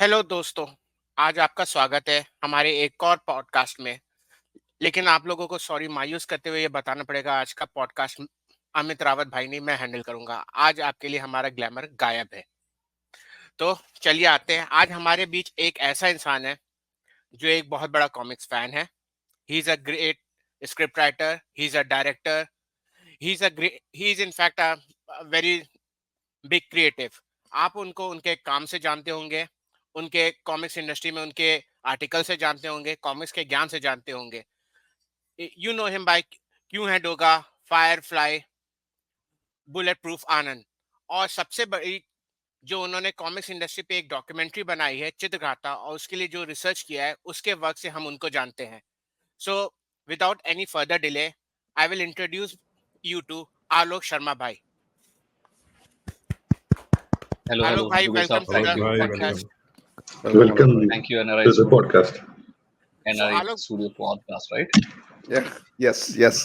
Hello दोस्तों, आज आपका स्वागत है हमारे एक और पॉडकास्ट में। लेकिन आप लोगों को सॉरी मायूस करते हुए ये बताना पड़ेगा, आज का पॉडकास्ट अमित रावत भाई नहीं, मैं हैंडल करूंगा। आज आपके लिए हमारा ग्लैमर गायब है। तो चलिए आते हैं। आज हमारे बीच एक ऐसा इंसान है जो एक बहुत बड़ा कॉमिक्स फैन है। ही is a great script writer, he is a director, he is in fact a very big creative. आप उनको उनके काम से जानते होंगे, उनके कॉमिक्स इंडस्ट्री में उनके आर्टिकल से जानते होंगे, कॉमिक्स के ज्ञान से जानते होंगे। यू नो हिम बाय क्यों है डोगा, फायरफ्लाई, बुलेट प्रूफ आनंद। और सबसे बड़ी जो उन्होंने कॉमिक्स इंडस्ट्री पे एक डॉक्यूमेंट्री बनाई है चित्रगाथा, और उसके लिए जो रिसर्च किया है उसके वर्क से हम उनको जानते हैं। So without any further delay I will introduce you to Alok Sharma भाई। Hello, आलोक hello, भाई, Dugal welcome sir. To Thank the you. Hi, podcast. welcome. Welcome Thank you, to NRI the podcast. So NRI Alok Studio Podcast, right? Yeah, yes.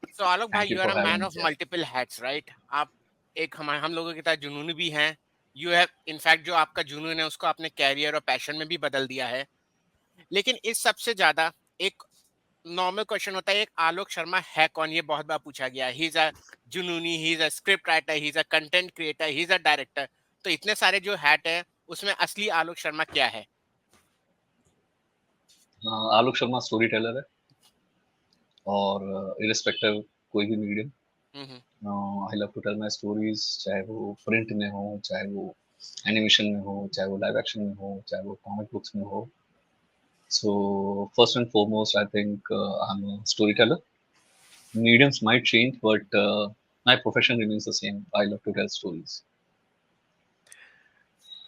So Alok भाई, Thank you you are for a having man me of here. Multiple hats, right? आप एक हम लोगों की तरह जुनूनी भी हैं। You have in fact जो आपका जुनून है उसको आपने कैरियर और पैशन में भी बदल दिया है। लेकिन इस सबसे ज्यादा एक नॉर्मल क्वेश्चन होता है, एक आलोक शर्मा है कौन, ये बहुत बार पूछा गया। ही इज अ जुनूनी, he is a script writer, he is a content creator, he is a director. तो इतने सारे जो हैट है उसमें असली आलोक शर्मा क्या है? आलोक शर्मा स्टोरी टेलर है और irrespective कोई भी medium hmm. I love to tell my stories, चाहे वो प्रिंट में हो, चाहे वो एनिमेशन में हो, चाहे वो लाइव एक्शन में हो, चाहे वो कॉमिक बुक्स में हो. So first and foremost, I think I'm a storyteller. Mediums might change, but my profession remains the same. I love to tell stories.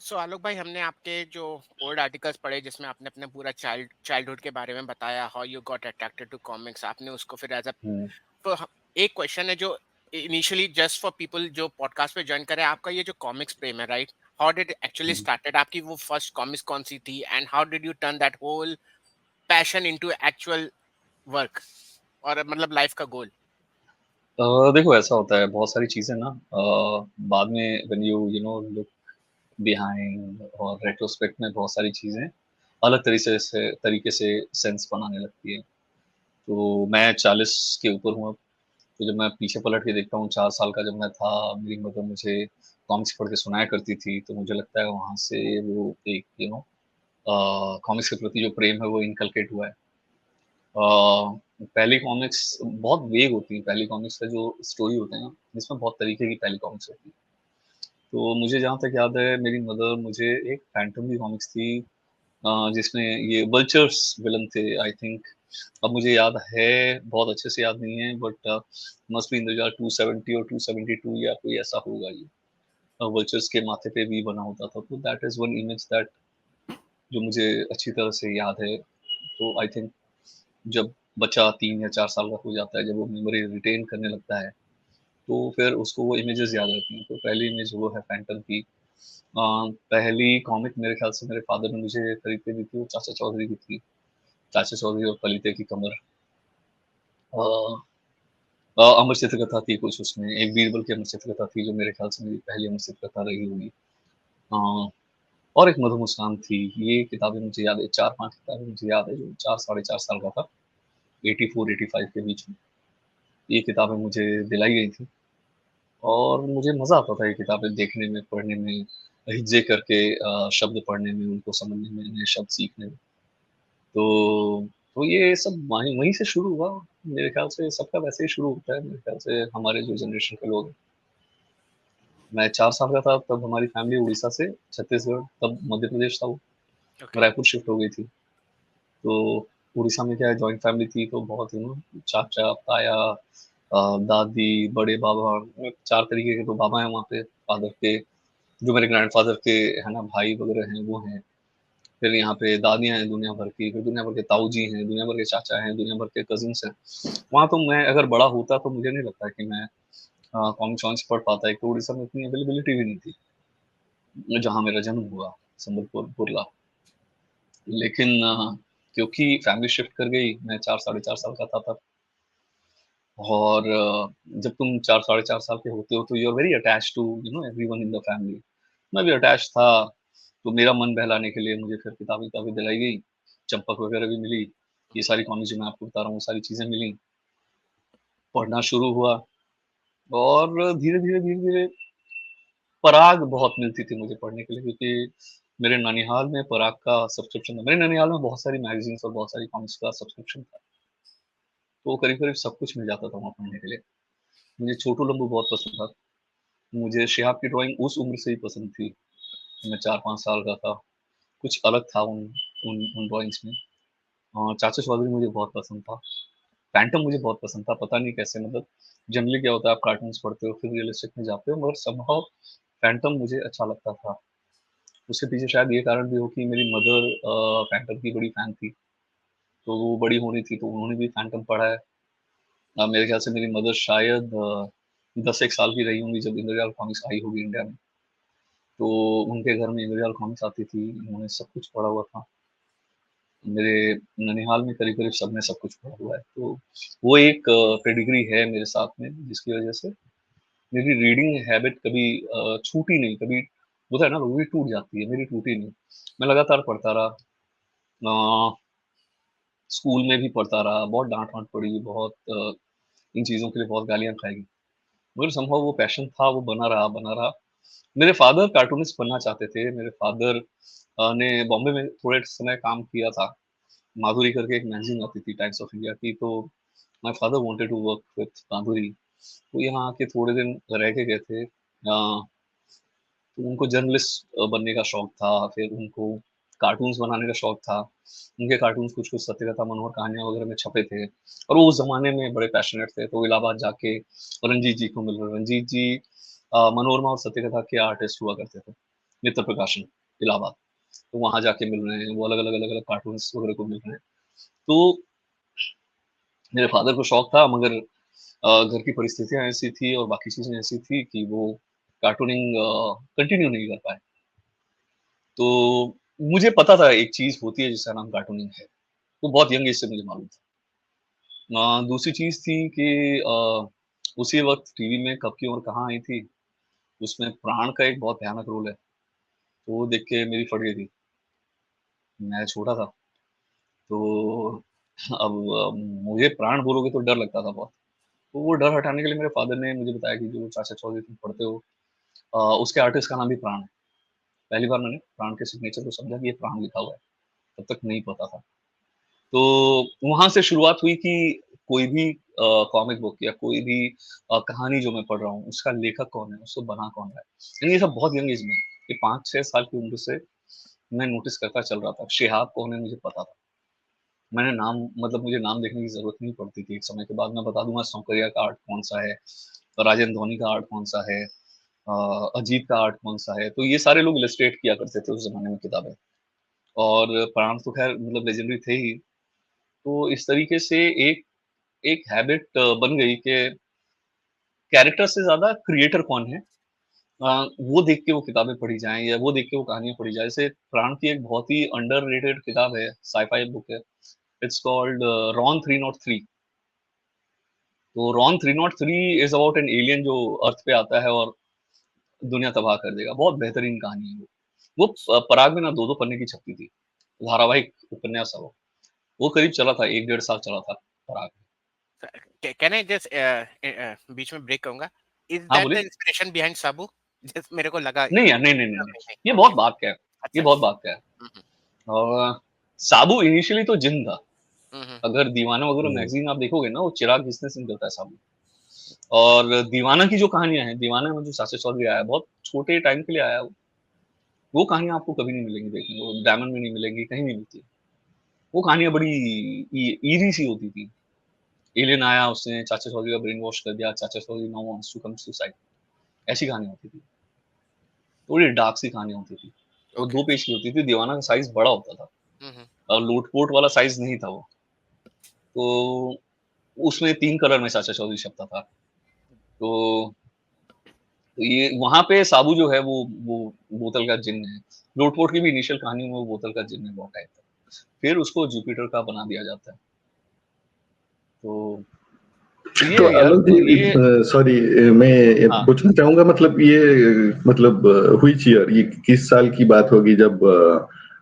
सो आलोक भाई, हमने आपके जो ओल्ड आर्टिकल्स पढ़े जिसमें आपने अपने पूरा चाइल्डहुड के बारे में बताया, how you got attracted to comics, आपने उसको फिर एज अ Hmm. तो एक क्वेश्चन है जो इनिशियली जस्ट फॉर पीपल जो पॉडकास्ट पे ज्वाइन करे, आपका ये जो कॉमिक्स प्रेम है, right? How did actually started? आपकी वो फर्स्ट कॉमिक्स कौन सी थी, and how did you turn that whole passion into actual work, और मतलब लाइफ का गोल? देखो ऐसा होता है बहुत सारी चीजें ना, बाद में व्हेन यू लुक बिहाइंड और रेट्रोस्पेक्ट में बहुत सारी चीजें अलग तरीके से सेंस बनाने लगती है. तो मैं 40 के ऊपर हूँ अब. तो जब मैं पीछे पलट के देखता हूँ 4 साल का जब मैं था, मेरी मदर मुझे कॉमिक्स पढ़ के सुनाया करती थी, तो मुझे लगता है वहां से वो एक कॉमिक्स के प्रति जो प्रेम है वो इनकलकेट हुआ है. पहली कॉमिक्स बहुत वेग होती है. पहली कॉमिक्स का जो स्टोरी होते हैं ना, जिसमें बहुत तरीके की पहली कॉमिक्स होती है. तो मुझे जहाँ तक याद है, मेरी मदर मुझे एक फैंटम की कॉमिक्स थी, जिसमें ये वल्चर्स विलन थे आई थिंक. अब मुझे याद है, बहुत अच्छे से याद नहीं है, but must be in the year 270 और 272 या कोई ऐसा होगा ये. वल्चर्स के माथे पे भी बना होता था. तो that is one image that जो मुझे अच्छी तरह से याद है. तो आई थिंक जब बच्चा 3 या 4 साल का हो जाता है, जब वो मेमोरी रिटेन करने लगता है, तो फिर उसको वो इमेजेस याद रहती हैं. तो पहली इमेज वो है फैंटम की. पहली कॉमिक मेरे ख्याल से मेरे फादर ने मुझे खरीद के दी थी, वो चाचा चौधरी की थी. चाचा चौधरी और पलीते की कमर. अमर चित्रकथा थी कुछ उसमें, एक बीरबल की अमर चित्रकथा थी जो मेरे ख्याल से मेरी पहली अमर चित्रकथा रही होगी. अ, और एक मधु मुस्कान थी. ये किताबें मुझे याद है, 4-5 किताबें मुझे याद है, जो 4 साढ़े 4 साल का था, 84-85 के बीच में ये किताबें मुझे दिलाई गई थी. और मुझे मज़ा आता था ये किताबें देखने में, पढ़ने में, हिज्जे करके शब्द पढ़ने में, उनको समझने में, नए शब्द सीखने में. तो ये सब वहीं वहीं से शुरू हुआ. मेरे ख्याल से सबका वैसे ही शुरू होता है, मेरे ख्याल से हमारे जो जनरेशन के लोग हैं. मैं 4 साल का था तब हमारी फैमिली उड़ीसा से छत्तीसगढ़, तब मध्य प्रदेश था वो, ओके। रायपुर शिफ्ट हो गई थी. तो उड़ीसा में क्या है, जॉइंट फैमिली थी, तो बहुत चाचा, ताया, दादी, बड़े बाबा, 4 तरीके के तो बाबा हैं वहाँ पे. फादर के जो मेरे ग्रैंडफादर के है ना भाई वगैरह हैं वो हैं. फिर यहाँ पे दादियाँ हैं दुनिया भर की, फिर दुनिया भर के ताऊ जी हैं, दुनिया भर के चाचा हैं, दुनिया भर के कजिन्स हैं. वहाँ तो मैं अगर बड़ा होता तो मुझे नहीं लगता कि मैं कॉमिक्स वॉमिक्स पढ़ पाता. एक तो उड़ीसा में इतनी अवेलेबिलिटी भी नहीं थी जहाँ मेरा जन्म हुआ, संबलपुर बुरला. लेकिन क्योंकि फैमिली शिफ्ट कर गई, मैं 4 साढ़े 4 साल का था तब. और जब तुम 4 साढ़े 4 साल के होते हो तो you are very attach to everyone in the family. मैं भी अटैच था. तो मेरा मन बहलाने के लिए मुझे फिर किताबें दिलाई गई, चंपक वगैरह भी मिली, ये सारी कॉमिक्स जो मैं आपको बता रहा हूँ, वो सारी चीज़ें मिली, पढ़ना शुरू हुआ और धीरे-धीरे पराग बहुत मिलती थी मुझे पढ़ने के लिए क्योंकि मेरे ननिहाल में पराग का सब्सक्रिप्शन था। मेरे ननिहाल में बहुत सारी मैगज़ीन्स और बहुत सारी कॉमिक्स का सब्सक्रिप्शन था। तो करीब-करीब सब कुछ मिल जाता था वहाँ पढ़ने के लिए। मुझे छोटू लंबू बहुत पसंद था। मुझे शिहाब की ड्राइंग उस उम्र से ही पसंद थी। मैं 4-5 साल का था। कुछ अलग था उन ड्राइंग्स में। चाचा चौधरी मुझे बहुत पसंद था। फैंटम मुझे बहुत पसंद था, पता नहीं कैसे मतलब जनरली क्या होता है आप कार्टून्स पढ़ते हो फिर रियलिस्टिक में जाते हो मगर समहाउ फैंटम मुझे अच्छा लगता था। उसके पीछे शायद ये कारण भी हो कि मेरी मदर फैंटम की बड़ी फैन थी, तो वो बड़ी होनी थी तो उन्होंने भी फैंटम पढ़ा है। मेरे ख्याल से मेरी मदर शायद 10 एक साल की रही होंगी जब इंद्रजाल कॉमिक्स आई होगी इंडिया में। तो उनके घर में इंद्रजाल कॉमिक्स आती थी, उन्होंने सब कुछ पढ़ा हुआ था। मेरे ननिहाल में करीब-करीब सबने सब कुछ पढ़ा हुआ है, तो वो एक पेडिग्री है मेरे साथ में जिसकी वजह से मेरी रीडिंग हैबिट कभी छूटी नहीं, कभी होता है ना वो भी टूट जाती है, मेरी टूटी नहीं। मैं लगातार पढ़ता रहा। अ, स्कूल में भी पढ़ता रहा, बहुत डाँट-वाँट पड़ी, बहुत इन चीज़ों के लिए बहुत गालियाँ खाई। मगर समहाउ वो पैशन था, वो बना रहा। मेरे फादर कार्टूनिस्ट बनना चाहते थे। मेरे फादर ने बॉम्बे में थोड़े समय काम किया था। माधुरी करके एक मैगज़ीन आती थी टाइम्स ऑफ इंडिया की, तो my father wanted to work with Madhuri. वो यहाँ आके थोड़े दिन रह के गए थे। तो उनको जर्नलिस्ट बनने का शौक था, फिर उनको कार्टून्स बनाने का शौक था। उनके कार्टून्स कुछ-कुछ सत्यकथा मनोहर कहानियाँ वगैरह में छपे थे और वो उस ज़माने में बड़े पैशनेट थे, तो वो इलाहाबाद जाके रंजीत जी को मिल रहे रंजीत जी मनोरमा और सत्यकथा के आर्टिस्ट हुआ करते थे, मित्र प्रकाशन, इलाहाबाद। तो वहाँ जाके मिल रहे हैं, वो अलग-अलग कार्टून्स वगैरह को मिल रहे हैं। तो मेरे फादर को शौक था मगर घर की परिस्थितियाँ ऐसी थी और बाकी चीज़ें ऐसी थी कि वो कार्टूनिंग कंटिन्यू नहीं कर पाए। तो मुझे पता था एक चीज़ होती है जिसका नाम कार्टूनिंग है। वो बहुत यंग एज से मुझे मालूम था। दूसरी चीज़ थी कि उसी वक़्त टीवी में कब की और कहाँ आई थी, उसमें प्राण का एक बहुत भयानक रोल है। तो वो देख के मेरी फट गई थी। मैं छोटा था, तो अब मुझे प्राण बोलोगे तो डर लगता था बहुत। तो वो डर हटाने के लिए मेरे फादर ने मुझे बताया कि जो चाचा चौधरी तुम पढ़ते हो उसके आर्टिस्ट का नाम भी प्राण है। पहली बार मैंने प्राण के सिग्नेचर को समझा कि ये प्राण लिखा हुआ है, तब तक नहीं पता था। तो वहाँ से शुरुआत हुई कि कोई भी कॉमिक बुक या कोई भी कहानी जो मैं पढ़ रहा हूँ, उसका लेखक कौन है, उसको बना कौन रहा है। यानी ये सब बहुत यंग एज में, ये 5-6 साल की उम्र से मैं नोटिस करता चल रहा था। शिहाब कौन है मुझे पता था। मैंने नाम मतलब मुझे नाम देखने की ज़रूरत नहीं पड़ती थी। एक समय के बाद मैं बता दूँगा सौंकर्या का आर्ट कौन-सा है, राजेंद्र धोनी का आर्ट कौन-सा है, अजीत का आर्ट कौन-सा है। तो ये सारे लोग इलस्ट्रेट किया करते थे उस ज़माने में किताबें और प्राण तो ख़ैर मतलब लेजेंडरी थे ही। तो इस तरीके से एक एक हैबिट बन गई कि कैरेक्टर से ज़्यादा क्रिएटर कौन है वो देख के वो किताबें पढ़ी जाएँ या वो देख के वो कहानियाँ पढ़ी जाएँ। जैसे प्राण की एक बहुत ही अंडररेटेड किताब है, साइ-फाई बुक है। It's called Ron 303। तो Ron 303 is about an alien जो अर्थ पे आता है और दुनिया तबाह कर देगा। बहुत बेहतरीन कहानी है वो। वो पराग में ना 2-2 पन्ने की छपती थी। धारावाहिक उपन्यास है वो। वो करीब चला था 1 डेढ़ साल चला था पराग। कैन आई जस्ट बीच में ब्रेक करूँगा? इज़ हाँ, दैट द बोलिए। इंस्पिरेशन बिहाइंड साबू? जैसे मेरे को लगा नहीं ये यार, नहीं। नहीं, ये बहुत ओके, बात का है। ये अच्छा। बहुत बात का है। हुँ, हुँ। साबू इनिशियली तो जिन था। हुँ, हुँ। अगर दीवाना वगैरह Hmm. मैगज़ीन आप देखोगे ना, वो चिराग घिसने से निकलता है साबू। और दीवाना की जो कहानियाँ हैं, दीवाना में जो साजिद चौधरी आया है, बहुत छोटे टाइम के लिए आया है वो। वो कहानियाँ आपको कभी नहीं मिलेंगी देखने को, डायमंड में नहीं मिलेंगी, कहीं नहीं मिलती। वो कहानियाँ बड़ी ईरी सी होती थी। एलियन आया, उसने चाचा चौधरी का ब्रेन वॉश कर दिया, Chacha Chaudhary now wants to commit suicide. ऐसी कहानी होती थी। थोड़ी डार्क सी कहानी होती थी। वो ओके। 2 पेज की होती थी, दीवाना का साइज़ बड़ा होता था। हुँ, हुँ। लोटपोट वाला साइज़ नहीं था वो। तो उसमें 3 कलर में चाचा चौधरी छपता था। तो ये वहाँ पे साबू जो है वो बोतल का जिन्न है। लोटपोट की भी इनिशियल कहानी में वो बोतल का जिन्न है बहुत टाइम तक। फिर उसको जुपिटर का बना दिया जाता है। तो ये तो यार आलोक तो जी, ये सॉरी, मैं हाँ पूछना चाहूंगा, मतलब ये मतलब व्हिच ईयर, ये किस साल की बात होगी जब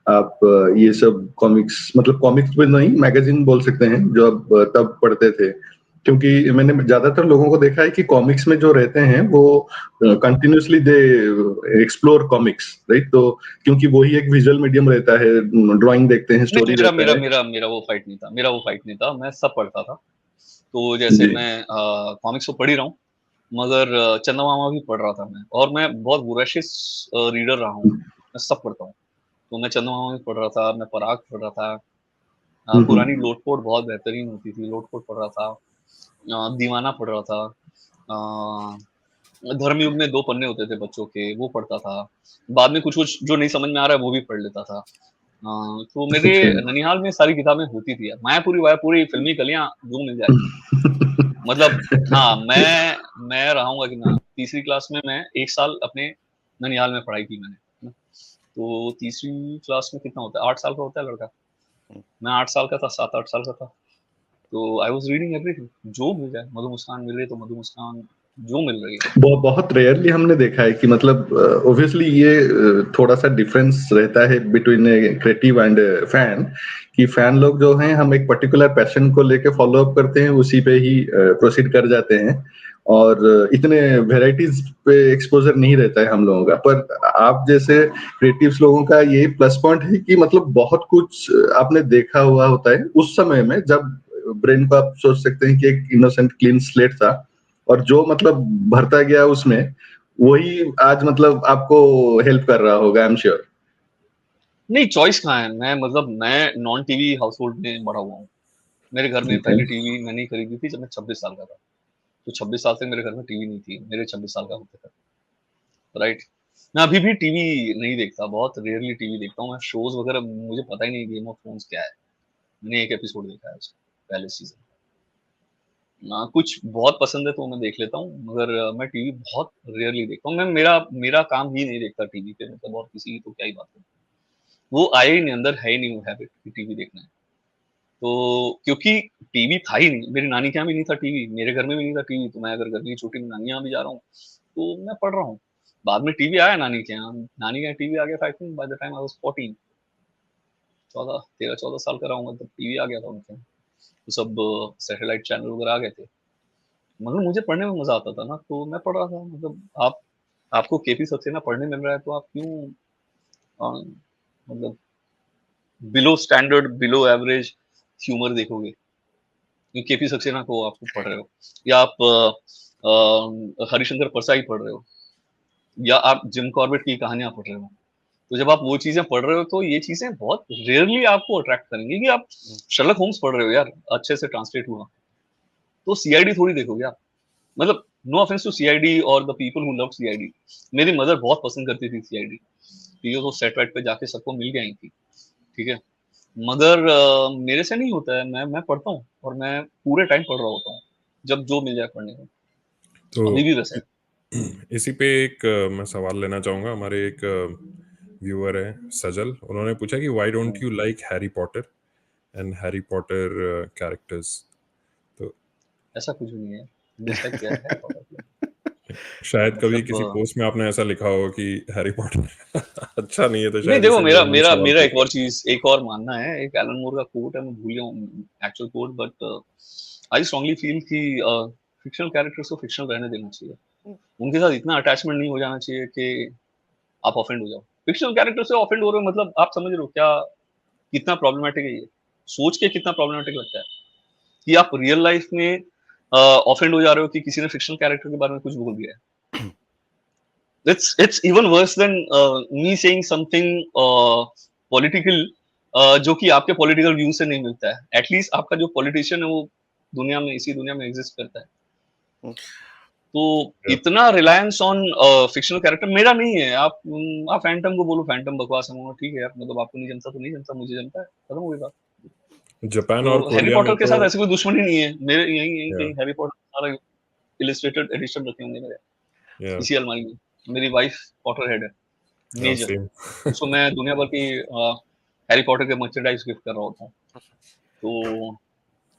आप ये सब कॉमिक्स, मतलब कॉमिक्स भी नहीं, मैगजीन बोल सकते हैं, जो आप तब पढ़ते थे? क्योंकि मैंने ज्यादातर लोगों को देखा है कि कॉमिक्स में जो रहते हैं वो कंटिन्यूअसली दे एक्सप्लोर कॉमिक्स, राइट? तो क्योंकि वही एक विजुअल मीडियम रहता है, ड्राइंग देखते हैं, नहीं, स्टोरी मेरा रहता मेरा है। मेरा मेरा वो फाइट नहीं था, मैं सब पढ़ता था। तो जैसे जी। मैं कॉमिक्स तो पढ़ ही रहा हूँ, मगर चंदा मामा भी पढ़ रहा था मैं, और मैं बहुत वोरेशियस रीडर रहा हूँ, मैं सब पढ़ता हूँ। तो मैं चंदा मामा भी पढ़ रहा था, मैं पराग पढ़ रहा था, पुरानी हम्म। लोटपोट बहुत बेहतरीन होती थी, लोटपोट पढ़ रहा था, दीवाना पढ़ रहा था, धर्मयुग में 2 पन्ने होते थे बच्चों के, वो पढ़ता था। बाद में कुछ-कुछ जो नहीं समझ में आ रहा है वो भी पढ़ लेता था। तो मेरे अच्छा। ननिहाल में सारी किताबें होती थी यार, मायापुरी फिल्मी कलियाँ जो मिल जाए। मतलब हाँ, मैं रहाऊँगा कि ना, तीसरी क्लास में मैं 1 साल अपने ननिहाल में पढ़ाई की मैंने, है ना? तो तीसरी क्लास में कितना होता है, 8 साल का होता है लड़का। मैं 8 साल का था, 7-8 साल का था। तो आई वाज़ रीडिंग एवरीथिंग, जो मिल जाए, मधु मुस्कान मिल रही है तो मधु मुस्कान, जो मिल रही है। बहुत रेयरली हमने देखा है कि मतलब ऑब्वियसली ये थोड़ा सा डिफरेंस रहता है बिटवीन क्रिएटिव एंड फैन, कि फैन लोग जो हैं हम एक पर्टिकुलर पैशन को लेके फॉलो अप करते हैं, उसी पे ही प्रोसीड कर जाते हैं, और इतने वेराइटीज पे एक्सपोजर नहीं रहता है हम लोगों का। पर आप जैसे क्रिएटिव्स लोगों का ये प्लस पॉइंट है कि मतलब बहुत कुछ आपने देखा हुआ होता है उस समय में, जब ब्रेन को आप सोच सकते हैं कि एक इनोसेंट क्लीन स्लेट था, और जो मतलब भरता गया उसमें, वही आज मतलब आपको हेल्प कर रहा होगा, आई एम श्योर। नहीं, चॉइस कहाँ है? मैं नॉन टीवी हाउसहोल्ड में बड़ा हुआ हूँ। मेरे घर में ओके। पहली टीवी मैंने ही खरीदी थी जब मैं 26 साल का था। तो 26 साल तक मेरे घर में टीवी नहीं थी, मेरे 26 साल का होते तक, राइट? मैं अभी भी टीवी नहीं देखता, बहुत रेयरली टीवी देखता हूँ मैं। शोज़ वगैरह मुझे पता ही नहीं गेम ऑफ थ्रोन्स क्या है। मैंने 1 एपिसोड देखा है उसका, पहले सीज़न का। ना कुछ बहुत पसंद है तो मैं देख लेता हूँ, मगर मैं टीवी बहुत रेयरली देखता हूँ। मैं मेरा मेरा काम ही नहीं देखता टीवी पे, मतलब, और किसी की तो क्या ही बात है। वो आया ही नहीं, अंदर है ही नहीं वो हैबिट कि टीवी देखना है। तो क्योंकि टीवी था ही नहीं, मेरी नानी के यहाँ भी नहीं था टीवी, मेरे घर में भी नहीं था टीवी, तो मैं अगर गर्मी की छुट्टी में नानी यहाँ भी जा रहा हूँ, तो मैं पढ़ रहा हूँ। बाद में टीवी आया नानी के यहाँ, नानी के यहाँ टीवी आ गया था I think by the time I was 14, 14 13-14 साल का रहूँगा तब टीवी आ गया था उनके यहाँ। तो सब सैटेलाइट चैनल वगैरह आ गए थे। मगर मुझे पढ़ने में मज़ा आता था ना, तो मैं पढ़ रहा था। मतलब आपको केपी सक्सेना पढ़ने मिल रहा है तो आप क्यों अ, मतलब below standard, below average humour देखोगे? केपी सक्सेना को आप पढ़ रहे हो, या आप हरिशंकर परसाई पढ़ रहे हो, या आप जिम कॉर्बेट की कहानियां पढ़ रहे हो। तो जब आप वो चीजें पढ़ रहे हो तो ये चीजें बहुत रेयरली आपको अट्रैक्ट करेंगी। कि आप शर्लक होम्स पढ़ रहे हो यार, अच्छे से ट्रांसलेट हुआ, तो सीआईडी थोड़ी देखोगे आप। मतलब, नो ऑफेंस टू सीआईडी और the people who love CID. मेरी मदर बहुत पसंद करती थी सीआईडी, ठीक है, तो सेट वेट पे जाके सबको मिल गई थी, ठीक है। मगर मेरे से नहीं होता है। मैं पढ़ता हूँ और मैं पूरे टाइम पढ़ रहा होता हूँ, जब जो मिल जाए पढ़ने को। तो अभी भी वैसा है। इसी पे एक मैं सवाल लेना चाहूँगा। हमारे एक व्यूअर है सजल, उन्होंने पूछा कि why don't hmm, you like Harry Potter and Harry Potter characters. तो ऐसा कुछ भी नहीं है। डिसलाइक किया है पॉटर को। शायद कभी मतलब किसी पोस्ट में आपने ऐसा लिखा हो कि हैरी पॉटर अच्छा नहीं है, तो नहीं, शायद देखो, इसीलिए मेरा उन्होंने मेरा सवाल मेरा एक पूछा। और चीज, एक और मानना है। एक एलन मोर का कोट है, मैं भूल गया हूँ actual quote, but I strongly feel कि फिक्शनल कैरेक्टर्स को फिक्शनल रहने देना चाहिए। उनके साथ इतना अटैचमेंट नहीं हो जाना चाहिए कि आप ऑफेंड हो जाओ। फिक्शनल कैरेक्टर से ऑफेंड हो रहे हो, मतलब आप समझ रहे हो क्या, कितना प्रॉब्लमेटिक है ये? सोच के कितना प्रॉब्लमेटिक लगता है कि आप रियल लाइफ में ऑफेंड हो जा रहे हो कि किसी ने फिक्शनल कैरेक्टर के बारे में कुछ बोल दिया है। It's even worse than me saying something political, जो कि आपके पॉलिटिकल व्यू से नहीं मिलता है। एटलीस्ट आपका जो पॉलिटिशियन है वो दुनिया में, इसी दुनिया में एग्जिस्ट करता है। तो Yeah. इतना रिलायंस ऑन फिक्शनल कैरेक्टर मेरा नहीं है। आप फैंटम को बोलो फैंटम बकवास है, मैं ठीक है यार, मतलब आपको नहीं जमता तो नहीं जमता, मुझे जमता है, खत्म हो गई बात। जापान तो और हैरी कोरिया में पॉटर के तो साथ ऐसी कोई दुश्मनी नहीं है मेरे। यहीं यहीं या कहीं हैरी पॉटर सारा इलस्ट्रेटेड एडिशन रखे होंगे मेरे या इसी अलमारी में। मेरी वाइफ पॉटर हेड है, मेजर। सेम। उसको मैं दुनिया भर की हैरी पॉटर के मर्चेंडाइज गिफ्ट कर रहा होता हूँ। तो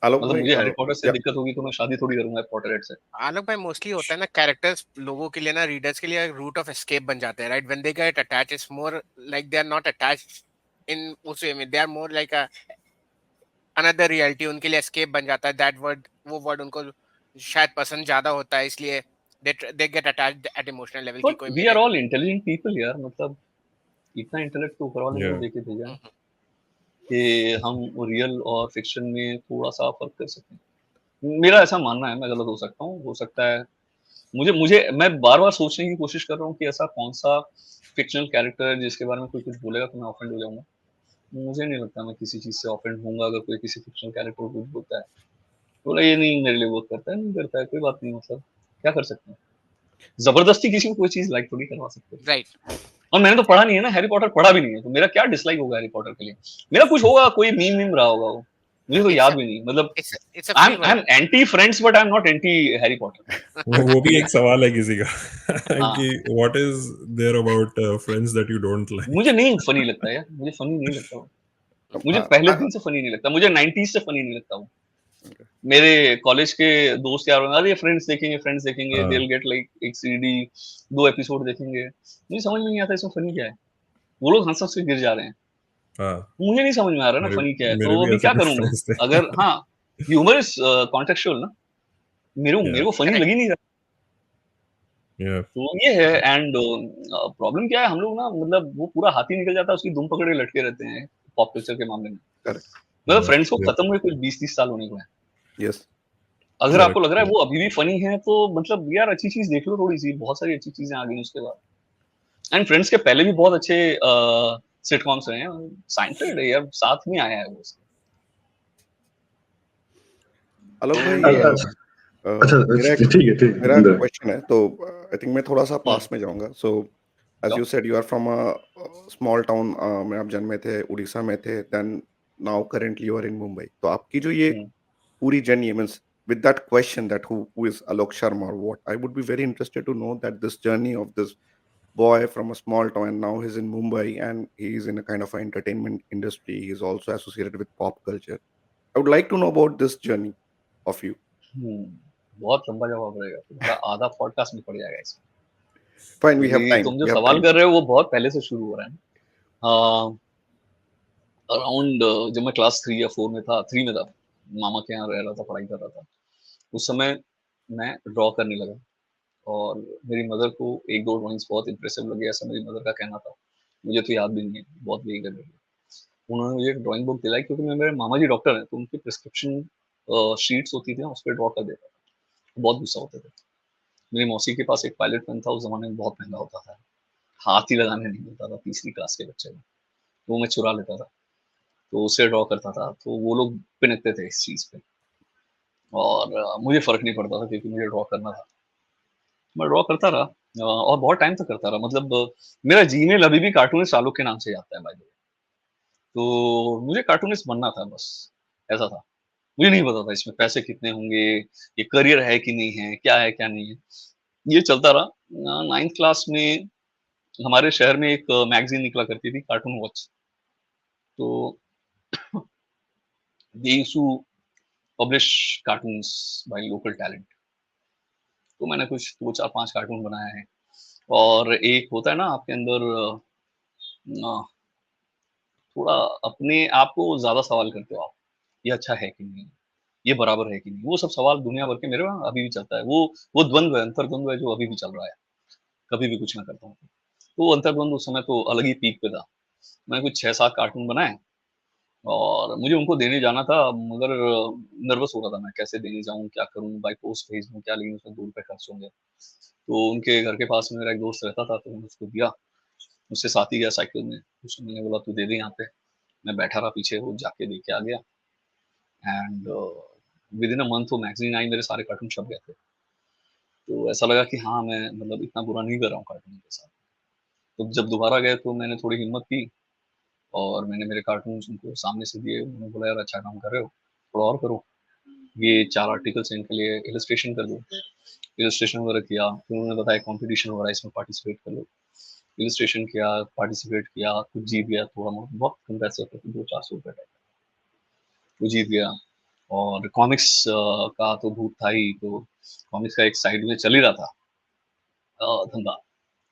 आलोक मतलब भाई मुझे हैरी पॉटर से या दिक्कत होगी तो मैं शादी थोड़ी करूंगा पॉटरहेड से। आलोक भाई, मोस्टली होता है ना, कैरेक्टर्स लोगों के लिए ना, रीडर्स के लिए रूट ऑफ एस्केप बन जाते हैं, right? When they get attach, it's more like they are not attached in उस वे में, they are more like another reality, उनके लिए एस्केप बन जाता है। दैट वर्ड, वो वर्ड उनको शायद पसंद ज्यादा होता है, इसलिए they get attached eight emotional level की बट कोई वी आर मिले। ऑल इंटेलिजेंट पीपल यार, मतलब इतना इंटेलेक्ट तो ऊपर वाले ने Yeah. देके भेजा है कि हम रियल और फिक्शन में थोड़ा सा फर्क कर सकते हैं। मेरा ऐसा मानना है, मैं गलत हो सकता हूँ, हो सकता है। मुझे मुझे मैं बार-बार सोचने की कोशिश कर रहा हूँ कि ऐसा कौन-सा फ़िक्शनल कैरेक्टर है जिसके बारे में कोई कुछ बोलेगा तो मैं ऑफेंड हो जाऊँगा। मुझे नहीं लगता मैं किसी चीज़ से ऑफेंड होऊँगा अगर कोई किसी फ़िक्शनल कैरेक्टर को कुछ बोलता है। बोला ये नहीं मेरे लिए वर्क करता है, नहीं करता है, कोई बात नहीं, मतलब क्या कर सकते हैं? ज़बरदस्ती किसी को कोई चीज़ लाइक थोड़ी करवा सकते हैं। राइट। और मैंने तो पढ़ा नहीं है ना, हैरी पॉटर पढ़ा भी नहीं है, तो मेरा क्या डिसलाइक होगा हैरी पॉटर के लिए? मेरा कुछ होगा, कोई मीम रहा होगा वो, मुझे तो इट्स याद भी नहीं। मतलब it's a I free am world. Anti Friends but I am not anti Harry Potter. वो भी एक सवाल है किसी का हाँ, कि what is there about Friends that you don't like. मुझे नहीं फनी लगता यार, मुझे फनी नहीं लगता वो। मुझे हाँ, पहले दिन से फनी नहीं लगता, मुझे 90s से फनी नहीं लगता वो। मेरे कॉलेज के दोस्त यार, अरे फ्रेंड्स देखेंगे, दे हाँ विल गेट लाइक एक सीडी, 2 एपिसोड देखेंगे। मुझे समझ में नहीं आता इसमें फनी क्या है? वो लोग हँस-हँस के गिर जा रहे हैं। हाँ, मुझे नहीं समझ में आ रहा ना मेरे फनी क्या है, मेरे तो भी अभी ऐसे क्या कुछ करूँ मैं? फ्रेंड्स थे। अगर हाँ, ह्यूमर इज़ कॉन्टेक्सचुअल ना, मेरे या को फनी लग करेक्ट। ही नहीं रहा। या तो ये है। एंड प्रॉब्लम क्या है, हम लोग ना मतलब वो पूरा हाथी निकल जाता है, उसकी दुम पकड़े लटके रहते हैं पॉप कल्चर के मामले में। करेक्ट, मतलब या फ्रेंड्स को खत्म हुए कुछ 20-30 साल होने को है। यस। अगर आपको लग रहा है करेक्ट। वो अभी भी फनी है तो मतलब यार अच्छी चीज़ देख लो थोड़ी-सी, बहुत सारी अच्छी चीज़ें आ गई उसके बाद। एंड फ्रेंड्स के पहले भी बहुत अच्छे सिटकॉम्स रहे हैं। साइंफेल्ड है यार, साथ में आया है वो उसके। आलोक भाई अच्छा, मेरा एक ठीक है, ठीक है, मेरा इंद्र। क्वेश्चन है, तो आई थिंक मैं थोड़ा सा हुँ, पास में जाऊंगा। So as sure. You said you are from a small town में आप जन्मे थे, उड़ीसा में थे, then now currently you are in Mumbai. तो आपकी जो ये हुँ, पूरी journey means with that question that who is Alok Sharma or what, I would be very interested to know that this journey of this boy from a small town and now he's in Mumbai and he's in a kind of an entertainment industry. He's also associated with pop culture. I would like to know about this journey of you. हुँ। बहुत लंबा जवाब रहेगा, तुम्हारा आधा podcast में पड़ जाएगा इसमें। Fine, we have क्योंकि time. तुम जो We have सवाल time. कर रहे हो वो बहुत पहले से शुरू हो रहा है। अराउंड जब मैं क्लास 3 या 4 में था, 3 में था, मामा के यहाँ रह रहा था, पढ़ाई कर रहा था। उस समय मैं ड्रॉ करने लगा और मेरी मदर को 1-2 ड्राइंग्स बहुत इम्प्रेसिव लगे, ऐसा मेरी मदर का कहना था। मुझे तो याद भी नहीं है, बहुत वेग है। उन्होंने मुझे एक ड्राइंग बुक दिलाई क्योंकि मेरे मामा जी डॉक्टर हैं, तो उनकी प्रिस्क्रिप्शन शीट्स होती थी ना, उस पे ड्रॉ कर देता था। बहुत गुस्सा होते थे। मेरी मौसी के पास एक पायलट पेन था, उस ज़माने में बहुत महँगा होता था। हाथ ही लगाने नहीं मिलता था तीसरी क्लास के बच्चे को, वो मैं चुरा लेता था। तो उससे ड्रॉ करता था, तो वो लोग पिनकते थे इस चीज़ पे और मुझे फ़र्क नहीं पड़ता था क्योंकि मुझे ड्रॉ करना था। मैं ड्रॉ करता रहा और बहुत टाइम तक करता रहा। मतलब मेरा जीमेल अभी भी कार्टूनिस्ट आलोक के नाम से आता है बाय द वे। तो मुझे कार्टूनिस्ट बनना था बस, ऐसा था। मुझे नहीं पता था इसमें पैसे कितने होंगे, ये करियर है कि नहीं है, क्या है, क्या नहीं है। ये चलता रहा। 9th क्लास में हमारे शहर में एक मैगज़ीन निकला करती थी, कार्टून वॉच। तो they used to publish cartoons by local talent. तो मैंने कुछ 2, 4, 5 कार्टून बनाए हैं और एक होता है ना आपके अंदर अ, थोड़ा अपने आप को ज़्यादा सवाल करते हो आप, ये अच्छा है कि नहीं? ये बराबर है कि नहीं? वो सब सवाल दुनिया भर के मेरे वहाँ अभी भी चलता है। वो द्वंद्व है, अंतर्द्वंद है जो अभी भी चल रहा है, कभी भी कुछ मैं करता हूँ। तो वो अंतर्द्वंद उस समय तो अलग ही पीक पे था। मैंने कुछ 6-7 कार्टून बनाए और मुझे उनको देने जाना था मगर नर्वस हो रहा था मैं, कैसे देने जाऊँ, क्या करूँ, बाय पोस्ट भेज दूँ क्या, लेकिन उसमें ₹2 खर्च होंगे। तो उनके घर के पास में मेरा एक दोस्त रहता था, तो मैंने उसको दिया। उसके साथ ही गया साइकिल में, उसने मैंने बोला तू दे दे यहाँ पे। मैं बैठा रहा पीछे, वो जाके दे के आ गया एंड विदिन अ मंथ वो मैगज़ीन आई, मेरे सारे कार्टून छप गए थे। तो ऐसा लगा कि हाँ, मैं मतलब इतना बुरा नहीं कर रहा हूँ कार्टून के साथ। तो जब दोबारा गए तो मैंने थोड़ी हिम्मत की और मैंने मेरे कार्टून्स उनको सामने से दिए। उन्होंने बोला यार अच्छा काम कर रहे हो, थोड़ा और करो। ये 4 आर्टिकल्स हैं, इनके लिए इलस्ट्रेशन कर दो। इलस्ट्रेशन वगैरह किया, फिर उन्होंने बताया कॉम्पिटिशन हो रहा है इसमें पार्टिसिपेट कर लो। इलस्ट्रेशन किया, पार्टिसिपेट किया, कुछ जीत गया थोड़ा बहुत, बहुत कम पैसे होते थे, 200-400 रुपए टाइप। वो जीत गया और कॉमिक्स का तो भूत था ही, तो कॉमिक्स का एक साइड में चल ही रहा था धंधा,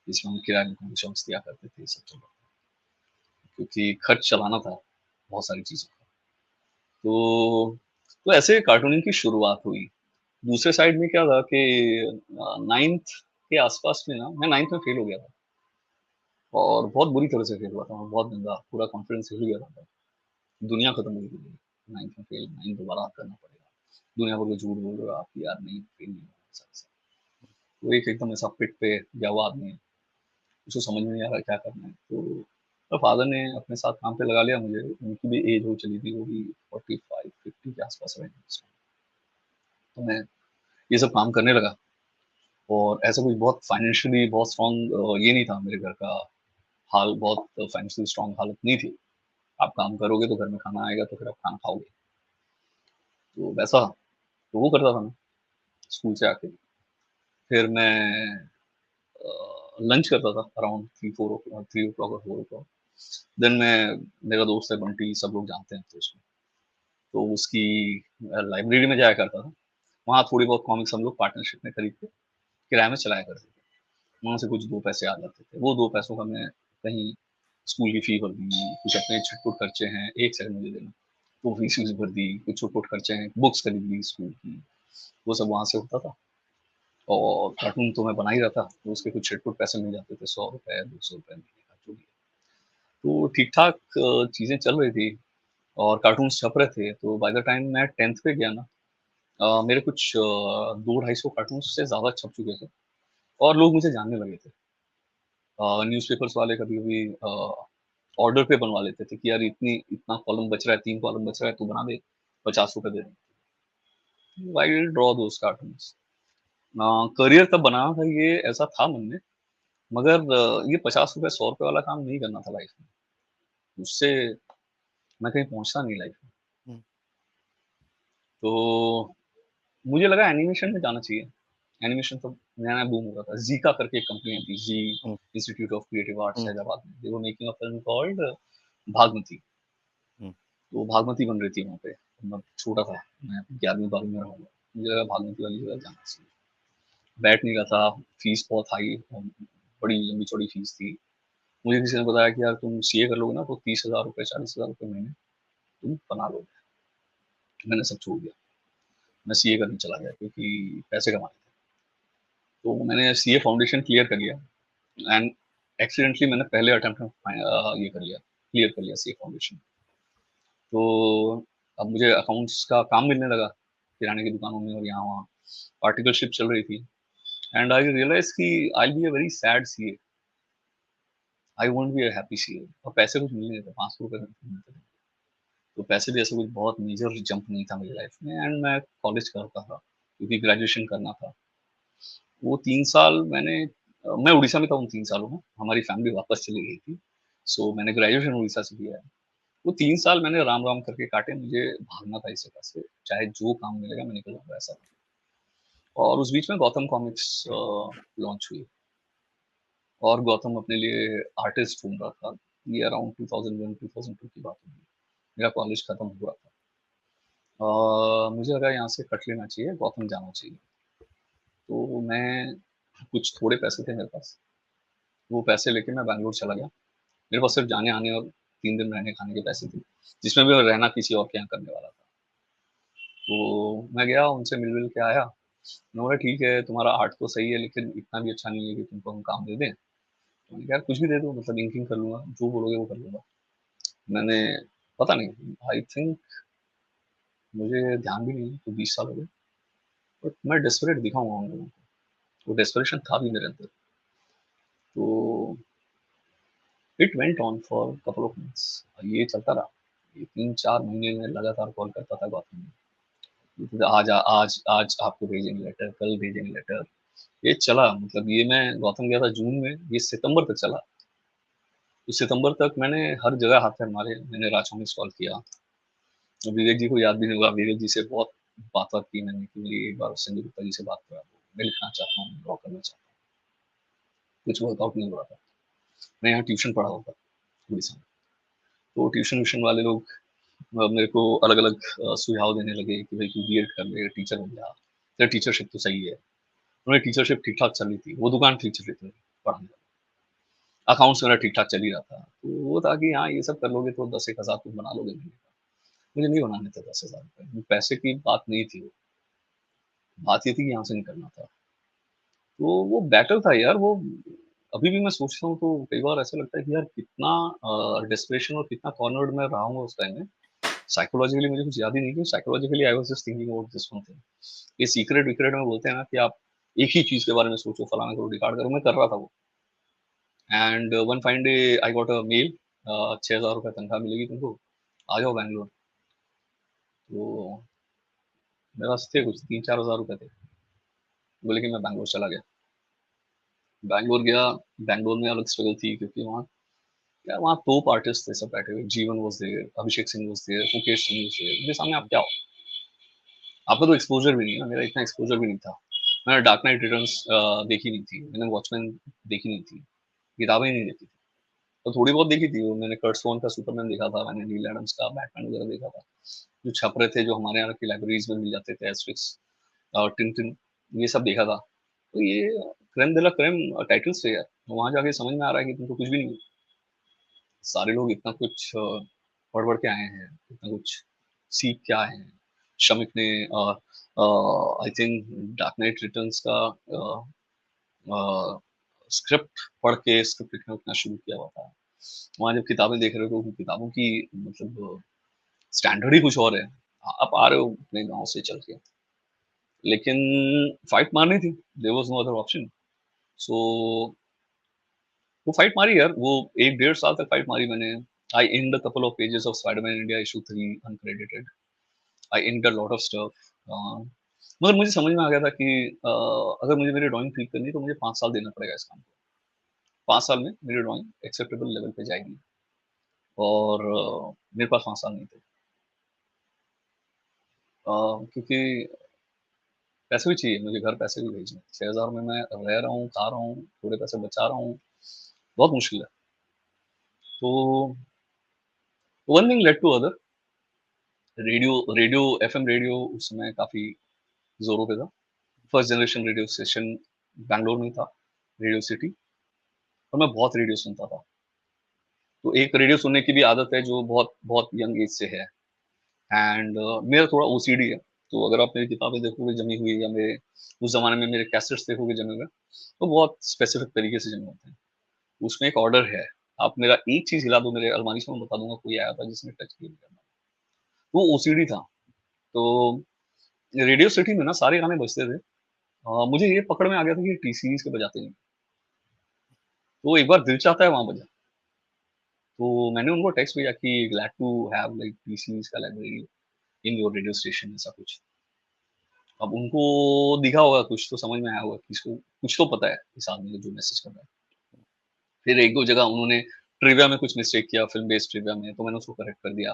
जिसमें हम किराए में कॉमिक शॉप्स दिया करते थे सब चल रहा था, क्योंकि खर्च चलाना था बहुत सारी चीज़ों का। तो ऐसे कार्टूनिंग की शुरुआत हुई। दूसरे साइड में क्या था कि 9th के आसपास में ना, मैं 9th में फेल हो गया था और बहुत बुरी तरह से फेल हुआ था, बहुत गंदा, पूरा कॉन्फिडेंस हिल गया था, दुनिया खत्म हो गई थी। 9th में फेल, 9th दोबारा करना पड़ेगा, दुनिया भर के झूठ बोल रहे हो आप कि यार नहीं फेल नहीं हुआ, ऐसा। वो एक एकदम ऐसा पिट पे गया हुआ आदमी है, उसको समझ में नहीं आ रहा क्या करना है। तो फादर ने अपने साथ काम पे लगा लिया मुझे, उनकी भी एज हो चली थी, वो भी 45-50 के आसपास रहे। तो मैं ये सब काम करने लगा, और ऐसा कुछ बहुत फाइनेंशियली बहुत स्ट्रॉन्ग ये नहीं था मेरे घर का हाल, बहुत फाइनेंशियली स्ट्रॉन्ग हालत नहीं थी। आप काम करोगे तो घर में खाना आएगा, तो फिर आप खाना खाओगे, तो वैसा तो वो करता था मैं स्कूल से आके। फिर मैं लंच करता था अराउंड 3 o'clock और 4 o'clock। देन मैं, मेरा दोस्त है बंटी, सब लोग जानते हैं तो उसको, तो उसकी लाइब्रेरी में जाया करता था। वहाँ थोड़ी बहुत कॉमिक्स हम लोग पार्टनरशिप में खरीद के किराए में चलाया करते थे। वहाँ से कुछ 2 पैसे आ जाते थे, वो 2 पैसों का मैं कहीं स्कूल की फी भर दी, कुछ अपने छुट-पुट खर्चे हैं, 1 सेकंड मुझे देना, तो फीस भर दी, कुछ छुट-पुट खर्चे हैं, बुक्स खरीद ली स्कूल की, वो सब वहाँ से होता था। और कार्टून तो मैं बना ही रहा था, तो उसके कुछ छुट-पुट पैसे मिल जाते थे, ₹100 ₹200 महीने का जो भी है। तो ठीक-ठाक चीज़ें चल रही थी और कार्टून्स छप रहे थे, तो बाय द टाइम मैं 10th पे गया ना, मेरे कुछ 200-250 कार्टून्स से ज़्यादा छप चुके थे और लोग मुझे जानने लगे थे। न्यूज़पेपर्स वाले कभी-कभी ऑर्डर पे बनवा लेते थे कि यार इतना कॉलम बच रहा है, 3 कॉलम बच रहा है, तू बना दे, ₹50 दे दे। I will draw those cartoons. Career तब बनाना था ये ऐसा था मन में, मगर ये ₹50 ₹100 वाला काम नहीं करना था लाइफ में। उससे मैं कहीं पहुँचता नहीं लाइफ में। हुँ। तो मुझे लगा एनिमेशन में जाना चाहिए। एनिमेशन तब नया-नया बूम हो रहा था। ज़ीका करके एक कंपनी आई थी, ज़ी हुँ, इंस्टीट्यूट ऑफ क्रिएटिव आर्ट्स हुँ, हैदराबाद में। They were making a film called Bhaagamathie. हुँ, तो भागमती बन रही थी वहाँ पे। मैं छोटा था, मैं 11वीं-12वीं में रहूँगा। मुझे लगा भागमती वाली जगह जाना चाहिए। बैठ नहीं रहा था, फीस बहुत हाई, बड़ी लंबी-चौड़ी फीस थी। मुझे किसी ने बताया कि यार तुम सीए कर लोगे ना तो ₹30,000 ₹40,000 महीने तुम बना लोगे। मैंने सब छोड़ दिया। मैं सीए करने चला गया क्योंकि पैसे कमाने थे। तो मैंने सीए फाउंडेशन क्लियर कर लिया एंड एक्सीडेंटली मैंने पहले अटेम्प्ट में ये कर लिया, क्लियर कर लिया सीए फाउंडेशन। तो अब मुझे अकाउंट्स का काम मिलने लगा, किराने की दुकानों में और यहाँ-वहाँ। आर्टिकलशिप चल रही थी एंड आई रियलाइज़ कि I will be a very sad CA, I won't be a happy CA. और पैसे कुछ मिल नहीं रहे थे, ₹500 मिलते थे। तो पैसे भी ऐसा कुछ बहुत मेजर जंप नहीं था मेरी लाइफ में एंड मैं कॉलेज करता था, क्योंकि ग्रेजुएशन करना था। वो 3 साल मैं उड़ीसा में था उन 3 सालों में, हमारी फैमिली वापस चली गई थी। सो मैंने ग्रेजुएशन उड़ीसा से किया है। वो 3 साल मैंने राम-राम करके काटे, मुझे भागना था इस जगह से, चाहे जो काम मिलेगा मैं निकल जाऊँगा ऐसा था। और उस बीच में गौतम कॉमिक्स लॉन्च हुई और गौतम अपने लिए आर्टिस्ट ढूँढ रहा था। ये अराउंड 2001-2002 की बात होगी। मेरा कॉलेज खत्म हो रहा था। मुझे लगा यहाँ से कट लेना चाहिए, गौतम जाना चाहिए। तो मैं कुछ थोड़े पैसे थे मेरे पास, वो पैसे लेके मैं बैंगलोर चला गया। मेरे पास सिर्फ़ जाने-आने और 3 दिन रहने-खाने के पैसे थे, जिसमें भी मैं रहना किसी और के यहाँ करने वाला था। तो मैं गया, उनसे मिल-विल के आया। उन्होंने बोला, "ठीक है, तुम्हारा आर्ट तो सही है, लेकिन इतना भी अच्छा नहीं है कि तुमको हम काम दे दें।" तो मैंने कहा, "यार, कुछ भी दे दो, मतलब इंकिंग कर लूँगा, जो बोलोगे वो कर लूँगा।" मैंने पता नहीं, आई थिंक मुझे ध्यान भी नहीं है, तो 20 साल हो गए, बट मैं डेस्परेट दिखा हुआ हूँ उन लोगों को। वो डेस्परेशन था भी मेरे अंदर। तो it went on for couple of months. ये चलता रहा। ये 3-4 महीने में लगातार कॉल करता था गौतम। आज आपको भेजेंगे लेटर, कल भेजेंगे लेटर। ये चला, मतलब ये मैं गौतम गया था जून में, ये सितंबर तक चला। तो सितंबर तक मैंने हर जगह हाथ पैर मारे। मैंने राजू में कॉल किया। तो विवेक जी को याद भी नहीं होगा, विवेक जी से बहुत बात की मैंने कि मेरी एक बार संजय गुप्ता जी से बात करा दो, मैं लिखना चाहता हूँ, ड्रॉ करना चाहता हूँ। कुछ वर्कआउट नहीं हो रहा था। मैं यहाँ ट्यूशन पढ़ा हुआ था उड़ीसा में। तो ट्यूशन व्यूशन वाले लोग मेरे को अलग-अलग सुझाव देने लगे कि भाई तू बीएड कर ले, टीचर बन जा, तेरा टीचरशिप तो सही है। उन्हें टीचरशिप ठीक-ठाक चल रही थी, वो दुकान ठीक चल रही थी पढ़ाने का। अकाउंट्स मेरा ठीक-ठाक चल ही रहा था। तो वो था कि हाँ, ये सब कर लोगे तो 10-1 हज़ार तुम बना लोगे महीने का। मुझे नहीं बनाने थे 10,000 रुपए, पैसे की बात नहीं थी वो, बात ये थी कि यहाँ से निकलना था। तो वो बैटल था यार, वो अभी भी मैं सोचता हूँ तो कई बार ऐसा लगता है कि यार कितना डेस्परेशन और कितना कॉर्नर्ड मैं रहा हूँ उस टाइम में। साइकोलॉजिकली मुझे कुछ याद ही नहीं कि psychologically I was just thinking about this one thing. ये सीक्रेट-विक्रेट में बोलते हैं ना कि आप एक ही चीज़ के बारे में सोचो, फलाना करो, ढिकाड़ करो, मैं कर रहा था वो। And one fine day I got a mail, 6,000 रुपए तनख्वाह मिलेगी तुमको, आ जाओ बैंगलोर। तो मेरे पास थे कुछ 3-4 हज़ार रुपए थे। बोले कि मैं बैंगलोर चला गया। बैंगलोर गया, बैंगलोर में अलग स्ट्रगल थी क्योंकि वहाँ यार वहाँ टॉप आर्टिस्ट थे सब बैठे हुए। Jeevan was there, Abhishek Singh was there, Mukesh Singh was there. उनके सामने आप क्या हो? आपका तो एक्सपोज़र भी नहीं है ना, मेरा इतना एक्सपोज़र भी नहीं था। मैंने डार्क नाइट रिटर्न्स देखी नहीं थी, मैंने वॉचमैन देखी नहीं थी, किताबें ही नहीं देखी थी। तो थोड़ी बहुत देखी थी, वो मैंने कर्ट स्वॉन का सुपरमैन देखा था, मैंने नील एडम्स का बैटमैन वगैरह देखा था। जो छप रहे थे, जो हमारे यहाँ की लाइब्रेरीज़ में मिल जाते थे, एस्टेरिक्स और टिनटिन, ये सब देखा था। तो ये creme de la creme titles थे यार। वहाँ जाके समझ में आ रहा है कि तुमको कुछ भी नहीं, सारे लोग इतना कुछ पढ़-वढ़ के आए हैं, इतना कुछ सीख के आए हैं। शमिक ने I think dark night returns का स्क्रिप्ट पढ़ के स्क्रिप्ट लिखना शुरू किया हुआ था। वहाँ जब किताबें देख रहे हो तो किताबों की मतलब स्टैंडर्ड ही कुछ और है। आप आ रहे हो अपने गाँव से चल के, लेकिन फाइट मारनी थी, there was no other option. So वो फाइट मारी यार, वो 1 डेढ़ साल तक फाइट मारी मैंने। I inked a couple of pages of Spider-Man India issue 3 uncredited. I inked a lot of stuff. मगर मुझे समझ में आ गया था कि अगर मुझे मेरी ड्राइंग ठीक करनी है तो मुझे 5 साल देना पड़ेगा इस काम को। 5 साल में मेरी ड्राइंग एक्सेप्टेबल लेवल पे जाएगी और मेरे पास 5 साल नहीं थे। क्योंकि पैसे भी चाहिए, मुझे घर पैसे भी भेजने हैं। 6,000 में मैं रह रहा हूँ, खा रहा हूँ, थोड़े पैसे बचा रहा हूँ, बहुत मुश्किल है। तो one thing led to other. Radio radio FM radio उस समय काफ़ी ज़ोरों पे था। First generation radio station Bangalore में था, रेडियो सिटी, और मैं बहुत रेडियो सुनता था। तो एक रेडियो सुनने की भी आदत है जो बहुत बहुत यंग एज से है। एंड मेरा थोड़ा ओसीडी है। तो अगर आप मेरी किताबें देखोगे जमी हुई, या मेरे उस ज़माने में मेरे कैसेट्स देखोगे जमे हुए, तो बहुत स्पेसिफिक तरीके से जमे होते हैं। उसमें एक ऑर्डर है। आप मेरा एक चीज़ हिला दो मेरे अलमारी से, मैं बता दूँगा कोई आया था जिसने टच किया करना। वो ओसीडी था। तो रेडियो सिटी में ना सारे गाने बजते थे। मुझे ये पकड़ में आ गया था कि टी सीरीज़ के बजाते हैं। तो एक बार दिल चाहता है वहाँ बजा। तो मैंने उनको टेक्स्ट भेजा कि glad to have like T Series का library in your radio station, ऐसा कुछ। अब उनको दिखा होगा, कुछ तो समझ में आया होगा कि इसको कुछ तो पता है इस आदमी को जो मैसेज कर रहा है। फिर 1-2 जगह उन्होंने ट्रिविया में कुछ मिस्टेक किया, फ़िल्म बेस्ड ट्रिविया में, तो मैंने उसको करेक्ट कर दिया।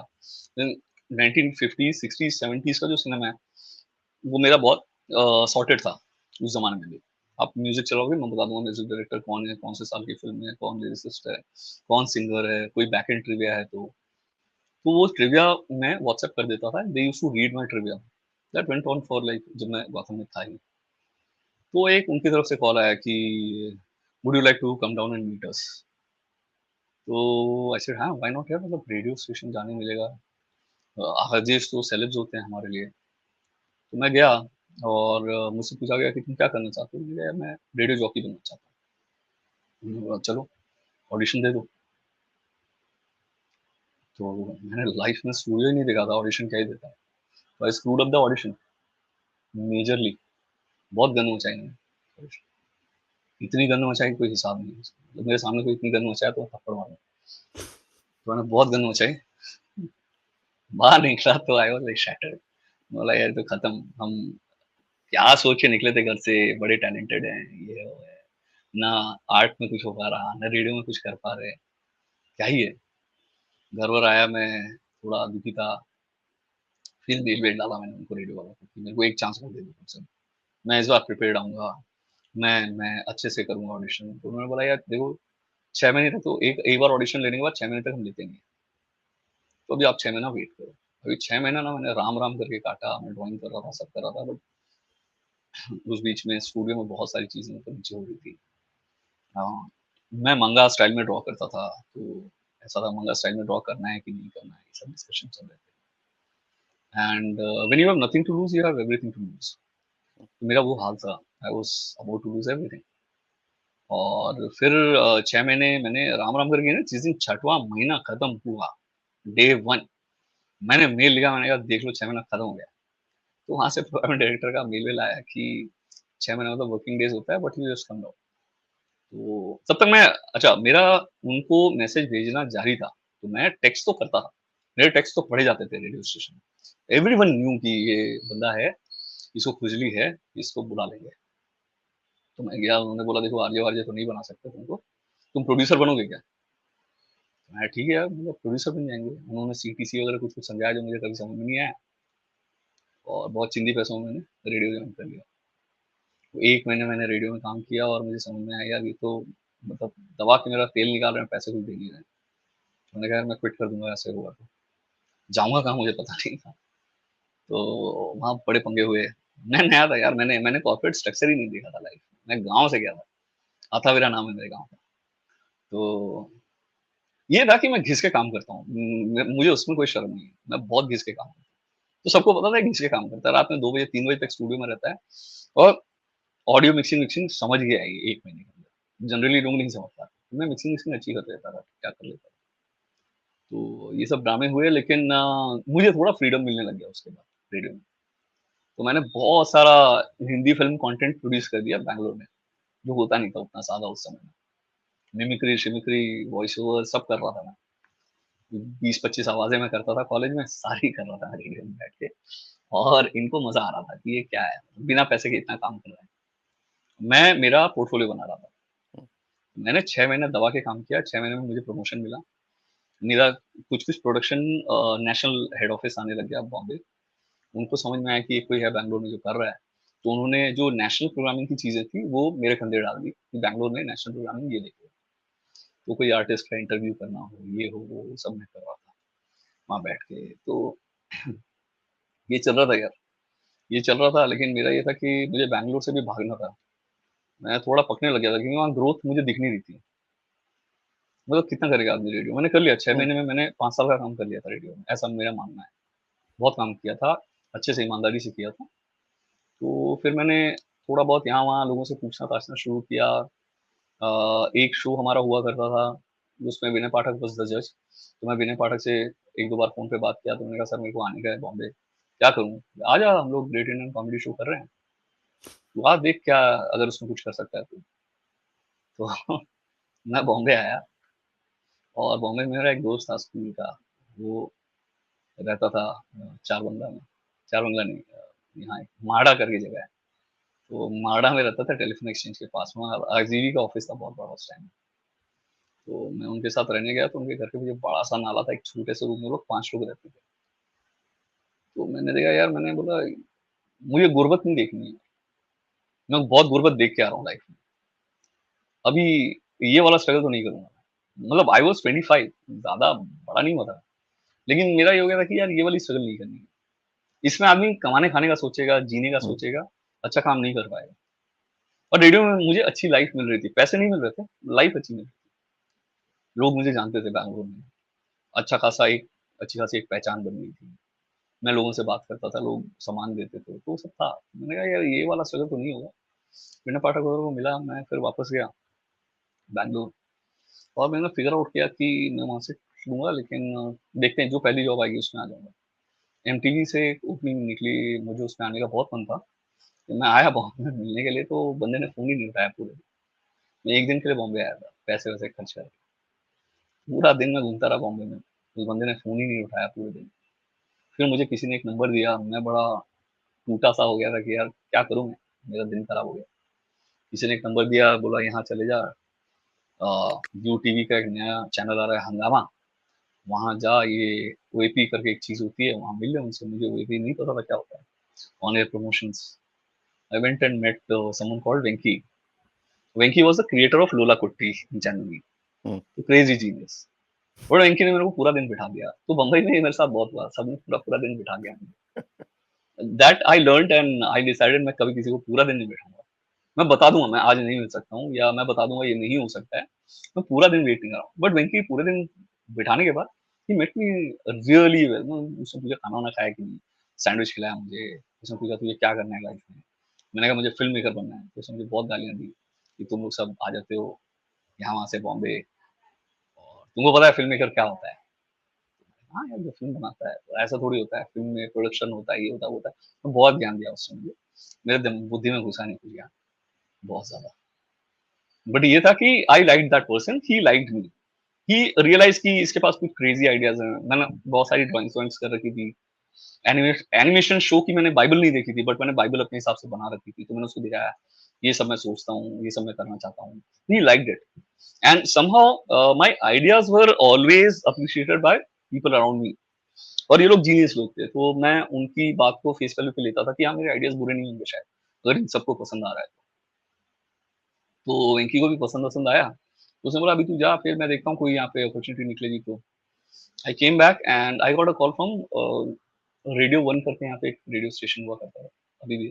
देन 1950s, 60s, 70s का जो सिनेमा है, वो मेरा बहुत सॉर्टेड था उस ज़माने में भी। आप म्यूज़िक चलाओगे, मैं बता दूँगा म्यूज़िक डायरेक्टर कौन है, कौन से साल की फ़िल्म है, कौन लिरिसिस्ट है, कौन सिंगर है, कोई बैक एंड ट्रिविया है तो। तो वो ट्रिविया मैं व्हाट्सएप कर देता था। They used to read my trivia. That went on for like जब मैं गौतम में था ही। तो एक उनकी तरफ से कॉल आया कि would you like to come down and meet us? तो आई सेड हाँ, व्हाई नॉट यार, मतलब रेडियो स्टेशन जाने मिलेगा। आरजेस तो सेलेब्स होते हैं हमारे लिए। तो मैं गया और मुझसे पूछा गया कि तुम क्या करना चाहते हो? मैंने कहा यार मैं रेडियो जॉकी बनना चाहता हूँ। उन्होंने बोला चलो ऑडिशन दे दो। तो मैंने लाइफ में स्टूडियो ही नहीं देखा था, ऑडिशन क्या ही देता है। तो I screwed up the audition majorly. बहुत गंद मचाई मैंने। इतनी गंद मचाई कोई हिसाब नहीं है। जब मेरे सामने कोई इतनी गंद मचाया तो मैं थप्पड़ मारूँ। तो मैंने बहुत गंद मचाई। बाहर निकला तो आई वाज़ लाइक शैटर्ड। बोला यार तो खत्म। हम क्या सोच के निकले थे घर से, बड़े टैलेंटेड हैं, ये वो है। ना आर्ट में कुछ हो पा रहा, ना रेडियो में कुछ कर पा रहे। क्या ही है? घर वर आया मैं, थोड़ा दुखी था। फिर मेल डाला मैंने उनको, रेडियो वालों को, कि मेरे को एक चांस और दे दो कम से कम। मैं इस बार प्रिपेयर्ड आऊँगा। मैं अच्छे से करूँगा ऑडिशन। तो उन्होंने बोला यार देखो, 6 महीने तक तो एक एक बार ऑडिशन लेने के बाद 6 महीने तक हम लेते नहीं हैं। तो अभी आप 6 महीना वेट करो। अभी 6 महीना ना मैंने राम करके काटा, मैं ड्राइंग कर रहा था, सब कर रहा था, बट उस बीच में स्टूडियो में बहुत सारी चीजें मतलब नीचे हो रही थी। हाँ, मैं मंगा स्टाइल में ड्रॉ करता था, तो ऐसा था मंगा स्टाइल में ड्रॉ करना है कि नहीं करना है, ये सब डिस्कशन चल रहे थे। And when you have nothing to lose, you have everything to lose. तो मेरा वो हाल था, I was about to lose everything. और फिर 6 महीने मैंने राम करके ना, जिस दिन 6वां महीना खत्म हुआ, डे 1, मैंने मेल लिखा, मैंने कहा देख लो 6 महीना खत्म हो गया। तो वहाँ से प्रोग्राम डायरेक्टर का मेल आया कि 6 महीना मतलब वर्किंग डेज होता है, but you just come down. तो तब तक मैं, अच्छा, मेरा उनको मैसेज भेजना जारी था, तो मैं टेक्स्ट तो करता था, मेरे टेक्स्ट तो पढ़े जाते थे रेडियो स्टेशन। एवरीवन न्यू कि ये बंदा है, इसको खुजली है, इसको बुला लेंगे। तो मैं गया, उन्होंने बोला देखो आरजे वारजे तो नहीं बना सकते तुमको, तुम प्रोड्यूसर बनोगे क्या? मैं ठीक है यार, मतलब प्रोड्यूसर बन जाएंगे। उन्होंने सीटीसी वगैरह कुछ समझाया जो मुझे कभी समझ में नहीं आया, और बहुत चिंदी पैसों में मैंने रेडियो ज्वाइन कर लिया। तो 1 महीने मैंने रेडियो में काम किया और मुझे समझ में आया यार ये तो मतलब दबा के मेरा तेल निकाल रहे हैं, पैसे कुछ दे नहीं रहे हैं। मैंने कहा यार मैं क्विट कर दूंगा, ऐसे हुआ तो जाऊंगा कहाँ मुझे पता नहीं था। तो वहाँ बड़े पंगे हुए। मैं नया था यार, मैंने कॉर्पोरेट स्ट्रक्चर ही नहीं देखा था लाइफ में। मैं गाँव से गया था, अथावीरा नाम है मेरे गाँव का। तो ये था कि मैं घिस के काम करता हूँ, मुझे उसमें कोई शर्म नहीं है, मैं बहुत घिस के काम करता हूँ। तो सबको पता था घिस के काम करता है, रात में 2 बजे 3 बजे तक स्टूडियो में रहता है, और ऑडियो मिक्सिंग समझ गया है ये 1 महीने के अंदर। जनरली लोग नहीं समझ पाते। मैं मिक्सिंग अच्छी कर लेता था, क्या कर लेता था। तो ये सब ड्रामे हुए, लेकिन मुझे थोड़ा फ्रीडम मिलने लग गया उसके बाद रेडियो में। तो मैंने बहुत सारा हिंदी फिल्म कंटेंट प्रोड्यूस कर दिया बैंगलोर में, जो होता नहीं था उतना सादा उस समय में। मिमिक्री शिमिक्री वॉइस ओवर सब कर रहा था मैं। 20-25 आवाजें मैं करता था कॉलेज में, सारी कर रहा था रेडियो में बैठ के। और इनको मजा आ रहा था कि ये क्या है, बिना पैसे के इतना काम कर रहा है। मैं मेरा पोर्टफोलियो बना रहा था। मैंने 6 महीने दबा के काम किया, 6 महीने में मुझे प्रमोशन मिला। मेरा कुछ प्रोडक्शन नेशनल हेड ऑफिस आने लग गया बॉम्बे। उनको समझ में आया कि कोई है बैंगलोर में जो कर रहा है, तो उन्होंने जो नेशनल प्रोग्रामिंग की चीजें थी वो मेरे कंधे डाल दी कि बैंगलोर में नेशनल प्रोग्रामिंग ये देखो। तो कोई आर्टिस्ट का इंटरव्यू करना हो, ये हो वो सब मैं कर रहा था वहाँ बैठ के। तो ये चल रहा था यार, ये चल रहा था, लेकिन मेरा ये था कि मुझे बैंगलोर से भी भागना था। मैं थोड़ा पकने लग गया था क्योंकि वहाँ ग्रोथ मुझे दिख नहीं रही थी। मतलब कितना करेगा आदमी रेडियो, मैंने कर लिया 6 महीने में, मैंने 5 साल का काम कर लिया था रेडियो में, ऐसा मेरा मानना है। बहुत काम किया था, अच्छे से ईमानदारी से किया था। तो फिर मैंने थोड़ा बहुत यहाँ वहाँ लोगों से पूछना ताछना शुरू किया। एक शो हमारा हुआ करता था उसमें विनय पाठक वाज द जज। तो मैं विनय पाठक से 1-2 बार फ़ोन पे बात किया, तो मैंने कहा सर मेरे को आने का है बॉम्बे, क्या करूँ? आ जा, हम लोग ग्रेट इंडियन कॉमेडी शो कर रहे हैं, तू आ देख क्या अगर उसमें कुछ कर सकता है तो। तो मैं बॉम्बे आया, और बॉम्बे में मेरा एक दोस्त था स्कूल का, वो रहता था चारबंगला में। चारबंगला नहीं, यहाँ एक माड़ा करके जगह है। तो माड़ा में रहता था टेलीफोन एक्सचेंज के पास, वहाँ आईजीवी का ऑफिस था बहुत बड़ा उस टाइम। तो मैं उनके साथ रहने गया, तो उनके घर के पीछे बड़ा सा नाला था, एक छोटे से रूम में लोग 5 लोग रहते थे। तो मैंने देखा यार, मैंने बोला मुझे गुर्बत नहीं देखनी है, मैं बहुत गुर्बत देख के आ रहा हूँ लाइफ में, अभी ये वाला स्ट्रगल तो नहीं करूंगा। मतलब आई वॉज 25, ज्यादा बड़ा नहीं हुआ था, लेकिन मेरा ये हो गया था कि यार ये वाली स्ट्रगल नहीं करनी है। इसमें आदमी कमाने खाने का सोचेगा, जीने का सोचेगा, अच्छा काम नहीं कर पाएगा। और रेडियो में मुझे अच्छी लाइफ मिल रही थी, पैसे नहीं मिल रहे थे, लाइफ अच्छी मिल रही थी। लोग मुझे जानते थे बैंगलोर में, अच्छा खासा एक अच्छी खासी एक पहचान बन गई थी। मैं लोगों से बात करता था, लोग सामान देते थे, तो वो सब था। मैंने कहा यार ये वाला स्ट्रगल तो नहीं होगा। विनय पाठक वगैरह को मिला, मैं फिर वापस गया बैंगलोर, और मैंने फिगर आउट किया कि मैं वहाँ से लूंगा, लेकिन देखते हैं जो पहली जॉब आएगी उसमें आ जाऊंगा। एमटीवी से एक ओपनिंग निकली, मुझे उसमें आने का बहुत मन था। तो मैं आया बॉम्बे में मिलने के लिए, तो बंदे ने फ़ोन ही नहीं उठाया पूरे दिन। मैं 1 दिन के लिए बॉम्बे आया था, पैसे-वैसे खर्च करके। पूरा दिन मैं घूमता रहा बॉम्बे में, उस बंदे ने फ़ोन ही नहीं उठाया पूरे दिन। फिर मुझे किसी ने एक नंबर दिया, मैं बड़ा टूटा-सा हो गया था कि यार क्या करूँ मैं? मेरा दिन खराब हो गया। किसी ने एक नंबर दिया, बोला यहाँ चले जा, यू टीवी का एक नया चैनल आ रहा है हंगामा, वहाँ जा, ये ओएपी करके एक चीज़ होती है, वहाँ मिल ले उनसे। मुझे ओएपी नहीं पता था क्या होता है, on air promotions. I went and met someone called Venki. Venki was the creator of Lola Kutti in January. Hmm. Crazy genius. But Venky ने मेरे को पूरा दिन बिठा दिया। तो बम्बई में ये मेरे साथ बहुत हुआ, सबने पूरा दिन बिठा दिया। That I learned and I decided मैं कभी किसी को पूरा दिन नहीं बिठाऊंगा। मैं बता दूंगा मैं आज नहीं मिल सकता हूँ, या मैं बता दूंगा ये नहीं हो सकता है, मैं पूरा दिन वेट नहीं कर रहा हूँ। बट वेंकी पूरे दिन बिठाने के बाद ही मेट मी रियली वेल। उसने पूछा खाना वाना खाया कि नहीं, सैंडविच खिलाया मुझे। उसने पूछा तुझे क्या करना है लाइफ में, मैंने कहा मुझे फिल्म मेकर बनना है। तो उसने मुझे बहुत गालियां दी कि तुम लोग सब आ जाते हो यहाँ वहाँ से बॉम्बे, और तुमको पता है फिल्म मेकर क्या होता है। हाँ यार, जो फिल्म बनाता है तो ऐसा थोड़ी होता है, फिल्म में प्रोडक्शन होता है, ये होता है, वो होता है। तो बहुत ज्ञान दिया उसने मुझे, मेरे बुद्धि में घुसा नहीं कुछ ज्ञान, बहुत ज्यादा। बट ये था कि I like that person, he liked me, he realise कि इसके पास कुछ क्रेजी आइडियाज हैं। मैंने बहुत सारी ड्राइंग्स कर रखी थी, एनिमेशन शो की मैंने बाइबल नहीं देखी थी, बट मैंने बाइबल अपने हिसाब से बना रखी थी। तो मैंने उसको दिखाया, ये सब मैं सोचता हूँ, ये सब मैं करना चाहता हूँ। He liked it, and somehow my ideas were always appreciated by people around me. और ये लोग जीनियस लोग थे, तो मैं उनकी बात को फेस वैल्यू पे लेता था कि हाँ मेरे आइडियाज बुरे नहीं होंगे शायद, अगर इन सबको पसंद आ रहा है तो वेंकी को भी पसंद पसंद आया। तो उसने बोला अभी तू जा, फिर मैं देखता हूँ कोई यहाँ पे अपॉर्चुनिटी निकलेगी। तो I came back and I got a call from Radio One करके, यहाँ पे एक रेडियो स्टेशन हुआ करता है अभी भी।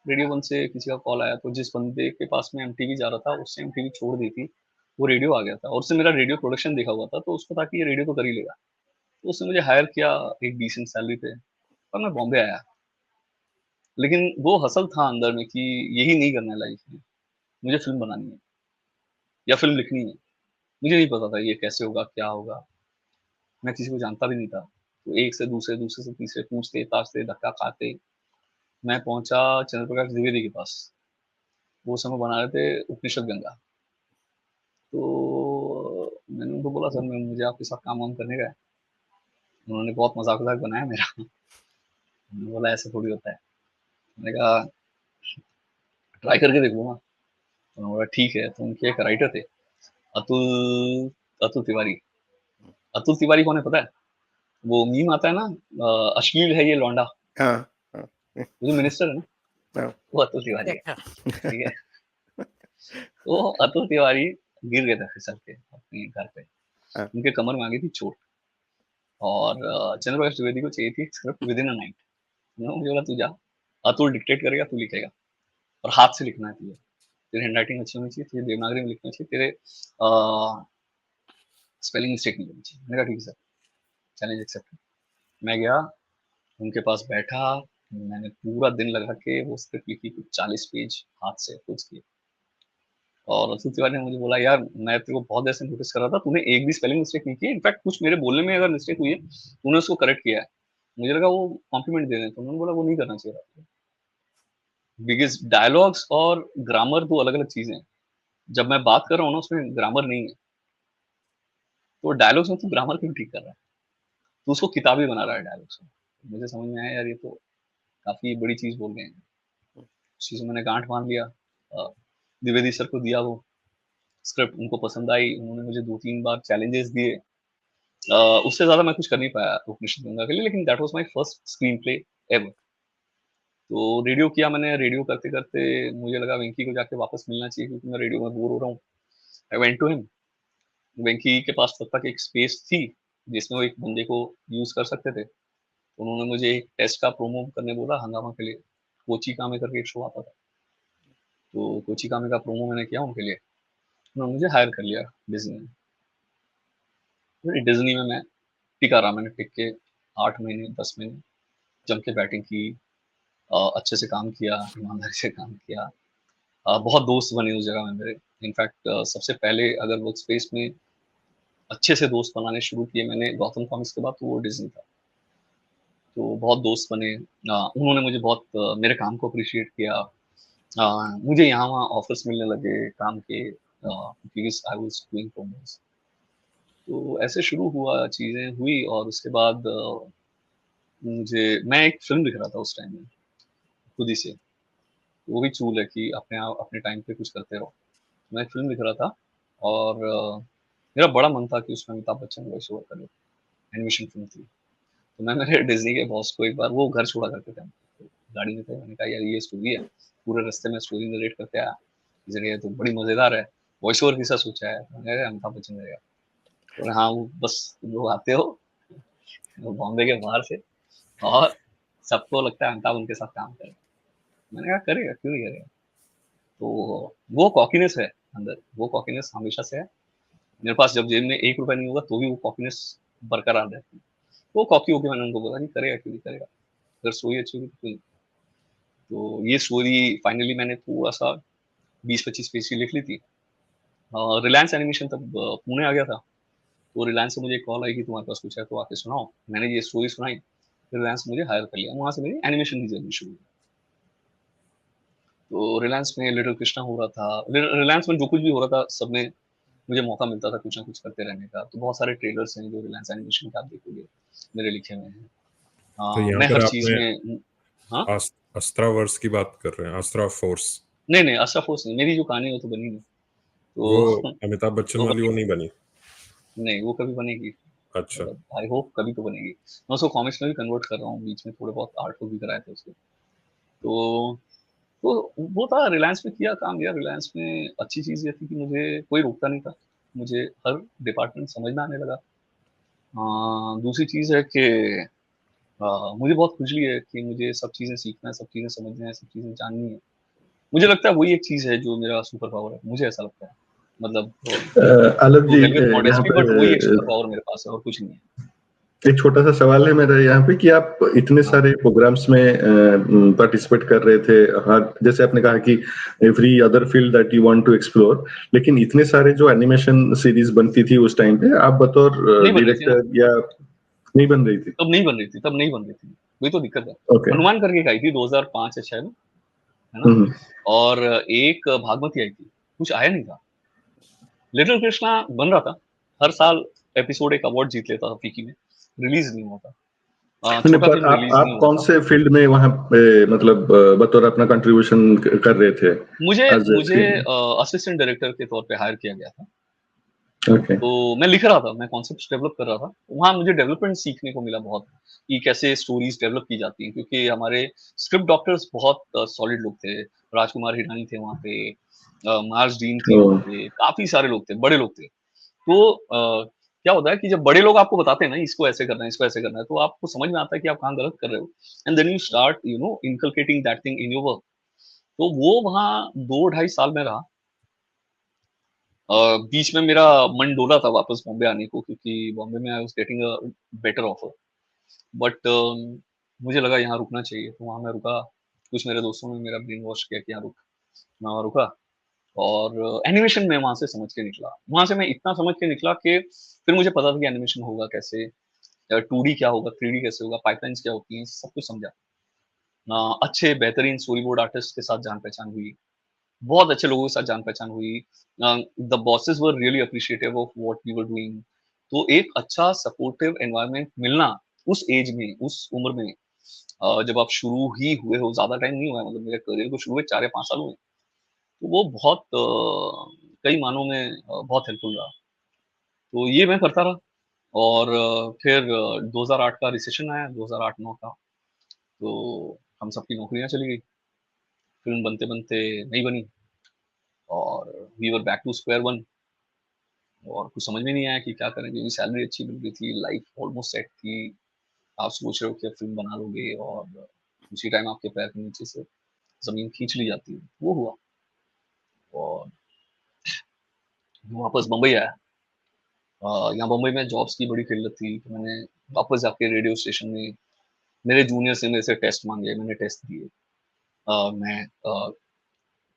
रेडियो वन से किसी का कॉल आया, तो जिस बंदे के पास में एमटीवी जा रहा था उससे एमटीवी छोड़ दी थी, वो रेडियो आ गया था, और उससे मेरा रेडियो प्रोडक्शन देखा हुआ था, तो उसको था कि ये रेडियो तो कर ही लेगा। तो उसने मुझे हायर किया एक डिसेंट सैलरी पे, और मैं बॉम्बे आया। लेकिन वो हसल था अंदर में कि यही नहीं करना है लाइफ में, मुझे फिल्म बनानी है या फिल्म लिखनी है। मुझे नहीं पता था ये कैसे होगा, क्या होगा, मैं किसी को जानता भी नहीं था। तो एक से दूसरे, दूसरे से तीसरे, पूछते ताछते धक्का खाते मैं पहुंचा चंद्र प्रकाश द्विवेदी के पास। वो समय बना रहे थे उपनिषद गंगा। तो मैंने उनको बोला सर मैं मुझे आपके साथ काम वाम करने का है। उन्होंने बहुत मजाक वजाक बनाया मेरा। उन्होंने बोला ऐसे थोड़ी होता है। मैंने कहा ट्राई करके देखो ना। उन्होंने बोला ठीक है। तो उनके एक राइटर थे, अतुल अतुल तिवारी। अतुल तिवारी कौन है पता है? वो मीम आता है ना, अश्लील है ये लौंडा, हाँ, हाँ, वो जो मिनिस्टर है ना, हाँ, वो अतुल तिवारी है। अच्छा। ठीक है। तो अतुल तिवारी गिर गए थे फिसल के अपने घर पे, हाँ, उनके कमर में आ गई थी चोट, और चंद्र प्रकाश द्विवेदी को चाहिए थी script with in a night. मुझे बोला तू जा, अतुल डिक्टेट करेगा, तू लिखेगा, और हाथ से लिखना है तुझे, तेरी हैंडराइटिंग अच्छी होनी चाहिए, तुझे देवनागरी में लिखना चाहिए, तेरे स्पेलिंग मिस्टेक नहीं होनी चाहिए। मैंने कहा ठीक है सर, चैलेंज एक्सेप्ट। मैं गया उनके पास बैठा, मैंने पूरा दिन लगा के वो स्क्रिप्ट लिखी, कुछ 40 पेज हाथ से खुद की। और अतुल तिवारी ने मुझे बोला यार मैं तेरे को बहुत देर से नोटिस कर रहा था, तूने एक भी स्पेलिंग मिस्टेक नहीं की, इनफैक्ट कुछ मेरे बोलने में अगर मिस्टेक हुई है तूने उसको करेक्ट किया है, मुझे लगा वो कॉम्प्लीमेंट दे रहे हैं। तो उन्होंने बोला वो नहीं करना चाहिए था, बिकॉज डायलॉग्स और ग्रामर दो अलग अलग चीजें हैं। जब मैं बात कर रहा हूँ ना उसमें ग्रामर नहीं है, तो डायलॉग्स में तू ग्रामर क्यों ठीक कर रहा है, तू उसको किताबी बना रहा है डायलॉग्स में। मुझे समझ में आया यार ये तो काफी बड़ी चीज बोल गए हैं। उस चीज में मैंने गांठ बांध लिया, द्विवेदी सर को दिया वो स्क्रिप्ट, उनको पसंद आई, उन्होंने मुझे 2-3 बार चैलेंजेस दिए। उससे ज्यादा मैं कुछ कर नहीं पाया उपनिषद गंगा के लिए, लेकिन that was my first screen play ever. तो रेडियो किया मैंने, रेडियो करते करते मुझे लगा वेंकी को जाके वापस मिलना चाहिए, क्योंकि मैं रेडियो में बोर हो रहा हूँ। I went to him. Venky के पास तब तक एक स्पेस थी जिसमें वो एक बंदे को यूज कर सकते थे। उन्होंने मुझे एक टेस्ट का प्रोमो करने बोला हंगामा के लिए, कोची कामे करके एक शो आता था, तो कोची कामे का प्रोमो मैंने किया उनके लिए, उन्होंने मुझे हायर कर लिया डिज्नी में। फिर डिज्नी में मैं टिका रहा, मैंने टिक के 8 महीने 10 महीने जम के बैटिंग की, अच्छे से काम किया, ईमानदारी से काम किया। बहुत दोस्त बने उस जगह में मेरे। इनफैक्ट सबसे पहले अगर वर्क स्पेस में अच्छे से दोस्त बनाने शुरू किए मैंने गौतम कॉमिक्स के बाद, तो वो डिज्नी था। तो बहुत दोस्त बने, उन्होंने मुझे बहुत मेरे काम को अप्रिशिएट किया। मुझे यहाँ वहाँ ऑफर्स मिलने लगे काम के, because I was doing promos. तो ऐसे शुरू हुआ, चीजें हुई, और उसके बाद मुझे मैं एक फिल्म लिख रहा था उस टाइम में खुद ही से। वो भी चूल है कि अपने आप अपने टाइम पे कुछ करते रहो। मैं एक फिल्म लिख रहा था, और मेरा बड़ा मन था कि उसमें अमिताभ बच्चन वॉइस ओवर करे, एनिमेशन फिल्म थी। तो मैं मेरे डिज्नी के बॉस को एक बार, वो घर छोड़ा करते थे हम, तो गाड़ी में थे, मैंने कहा यार ये स्टोरी है, पूरे रास्ते में स्टोरी नरेट करते आया, इसलिए तो बड़ी मजेदार है, वॉइस ओवर किसा सोचा है, मैंने कहा अमिताभ बच्चन रहेगा। और हाँ, वो बस तुम लोग आते हो वो बॉम्बे के बाहर से, और सबको लगता है अमिताभ उनके साथ काम करे। मैंने कहा करेगा, क्यों नहीं करेगा। तो वो कॉकीनेस है अंदर, वो कॉकीनेस हमेशा से है मेरे पास। जब जेब में 1 रुपया नहीं होगा तो भी वो कॉकीनेस बरकरार रहती है। वो कॉकी होके मैंने उनको बोला कि करेगा, क्यों नहीं करेगा, अगर स्टोरी अच्छी होगी तो क्यों नहीं। तो ये स्टोरी फाइनली मैंने थोड़ा सा 20-25 पेज की लिख ली थी। रिलायंस एनिमेशन तब पुणे आ गया था, तो रिलायंस से मुझे एक कॉल आई कि तुम्हारे पास कुछ है तो आके सुनाओ। मैंने ये स्टोरी सुनाई, फिर रिलायंस ने मुझे हायर कर लिया, वहां से मेरी एनिमेशन की जर्नी शुरू हुई। तो रिलायंस में लिटिल कृष्णा हो रहा था, रिलायंस में जो कुछ भी हो रहा था सब में मुझे मौका मिलता था कुछ ना कुछ करते रहने का। तो बहुत सारे ट्रेलर्स हैं जो रिलायंस एनिमेशन के आप देखोगे मेरे लिखे हुए हैं। तो यहाँ मैं पर हर चीज आपने में, हाँ अस्त्रा वर्स की बात कर रहे हैं, अस्त्रा फोर्स, नहीं अशरफ नहीं, मेरी जो कहानी है वो तो बनी नहीं। वो तो अमिताभ बच्चन वो वाली वो बनेगी, नहीं बनी? नहीं वो कभी बनेगी, अच्छा। आई होप कभी तो बनेगी। मैं उसको कॉमिक्स में भी कन्वर्ट कर रहा हूँ, बीच में थोड़े बहुत आर्ट को भी कराए थे उसके। तो वो था रिलायंस में किया काम यार। रिलायंस में अच्छी चीज ये थी कि मुझे कोई रोकता नहीं था, मुझे हर डिपार्टमेंट समझना आने लगा। दूसरी चीज है कि मुझे बहुत खुशी है कि मुझे सब चीजें सीखना है, सब चीजें समझना है, सब चीजें जाननी है। मुझे लगता है वही एक चीज है जो मेरा सुपर पावर है, मुझे ऐसा लगता है। मतलब आलोक टू जी, हेल विद यहाँ मॉडेस्टी, पर बट वही एक सुपर पावर मेरे पास है और कुछ नहीं है। एक छोटा सा सवाल है मेरा यहाँ पे कि आप इतने हाँ सारे प्रोग्राम्स में पार्टिसिपेट कर रहे थे। हाँ, जैसे आपने कहा कि every other field that you want to explore, लेकिन इतने सारे जो एनिमेशन सीरीज बनती थी उस टाइम पे, आप बतौर नहीं बन रही थी ना, डायरेक्टर या नहीं बन रही थी? तब नहीं बन रही थी, तब नहीं बन रही थी, वही तो दिक्कत है। ओके। हनुमान करके एक आई थी 2005 या 6 में, है ना। हम्म। और एक भागमती आई थी, कुछ आया नहीं था। लिटिल कृष्णा बन रहा था, हर साल एपिसोड एक अवार्ड जीत लेता था फीकी में, रिलीज नहीं हुआ था। नहीं, छोटा पर भीम आप रिलीज नहीं आप हुआ कौन था। से फील्ड में वहां पे मतलब बतौर अपना कंट्रीब्यूशन कर रहे थे मुझे एज ए मुझे स्क्रीन? असिस्टेंट डायरेक्टर के तौर पे हायर किया गया था। ओके। तो मैं लिख रहा था, मैं कॉन्सेप्ट डेवलप कर रहा था। वहाँ मुझे डेवलपमेंट सीखने को मिला बहुत, कि कैसे स्टोरीज डेवलप की जाती हैं, क्योंकि हमारे स्क्रिप्ट डॉक्टर्स बहुत सॉलिड लोग थे। राजकुमार हिरानी थे वहाँ पे, मार्स डीन थी ओ, वहाँ पे, काफी सारे लोग थे, बड़े लोग थे। तो क्या होता है कि जब बड़े लोग आपको बताते हैं ना इसको ऐसे करना है, इसको ऐसे करना है, तो आपको समझ में आता है कि आप कहाँ गलत कर रहे हो। And then you start inculcating that thing in your work. तो वो वहाँ 2 ढाई साल में रहा। बीच में मेरा मन डोला था वापस बॉम्बे आने को, क्योंकि बॉम्बे में I was getting a better offer. But मुझे लगा यहाँ रुकना चाहिए, तो वहाँ मैं रुका। कुछ मेरे दोस्तों ने मेरा ब्रेन वॉश किया कि यहाँ रुक, मैं वहाँ रुका। और एनिमेशन में वहाँ से समझ के निकला, वहाँ से मैं इतना समझ के निकला कि फिर मुझे पता था कि एनिमेशन होगा कैसे, 2D क्या होगा, 3D कैसे होगा, पाइपलाइंस क्या होती हैं, सब कुछ समझा। अच्छे बेहतरीन स्टोरी बोर्ड आर्टिस्ट के साथ जान पहचान हुई, बहुत अच्छे लोगों के साथ जान पहचान हुई। The bosses were really appreciative of what we were doing. तो एक अच्छा सपोर्टिव एनवायरनमेंट मिलना उस एज में, उस उम्र में, जब आप शुरू ही हुए हो, ज्यादा टाइम नहीं हुआ है, मतलब मेरे करियर को शुरू हुए 4 या 5 साल हुए, तो वो बहुत कई मानों में बहुत हेल्पफुल रहा। तो ये मैं करता रहा। और फिर 2008 का रिसेशन आया, 2008-9 का। तो हम सबकी नौकरियां चली गई, फिल्म बनते बनते नहीं बनी, और we were back to square one. और कुछ समझ में नहीं आया कि क्या करें, क्योंकि सैलरी अच्छी मिल रही थी, लाइफ ऑलमोस्ट सेट थी। आप सोच रहे हो कि अब फिल्म बना लोगे, और उसी टाइम आपके पैर के नीचे से जमीन खींच ली जाती है। वो हुआ, और मैं वापस मुंबई आया। यहाँ मुंबई में जॉब्स की बड़ी किल्लत थी, तो मैंने वापस जाके रेडियो स्टेशन में, मेरे जूनियर से मेरे से टेस्ट मांगे, मैंने टेस्ट दिए। मैं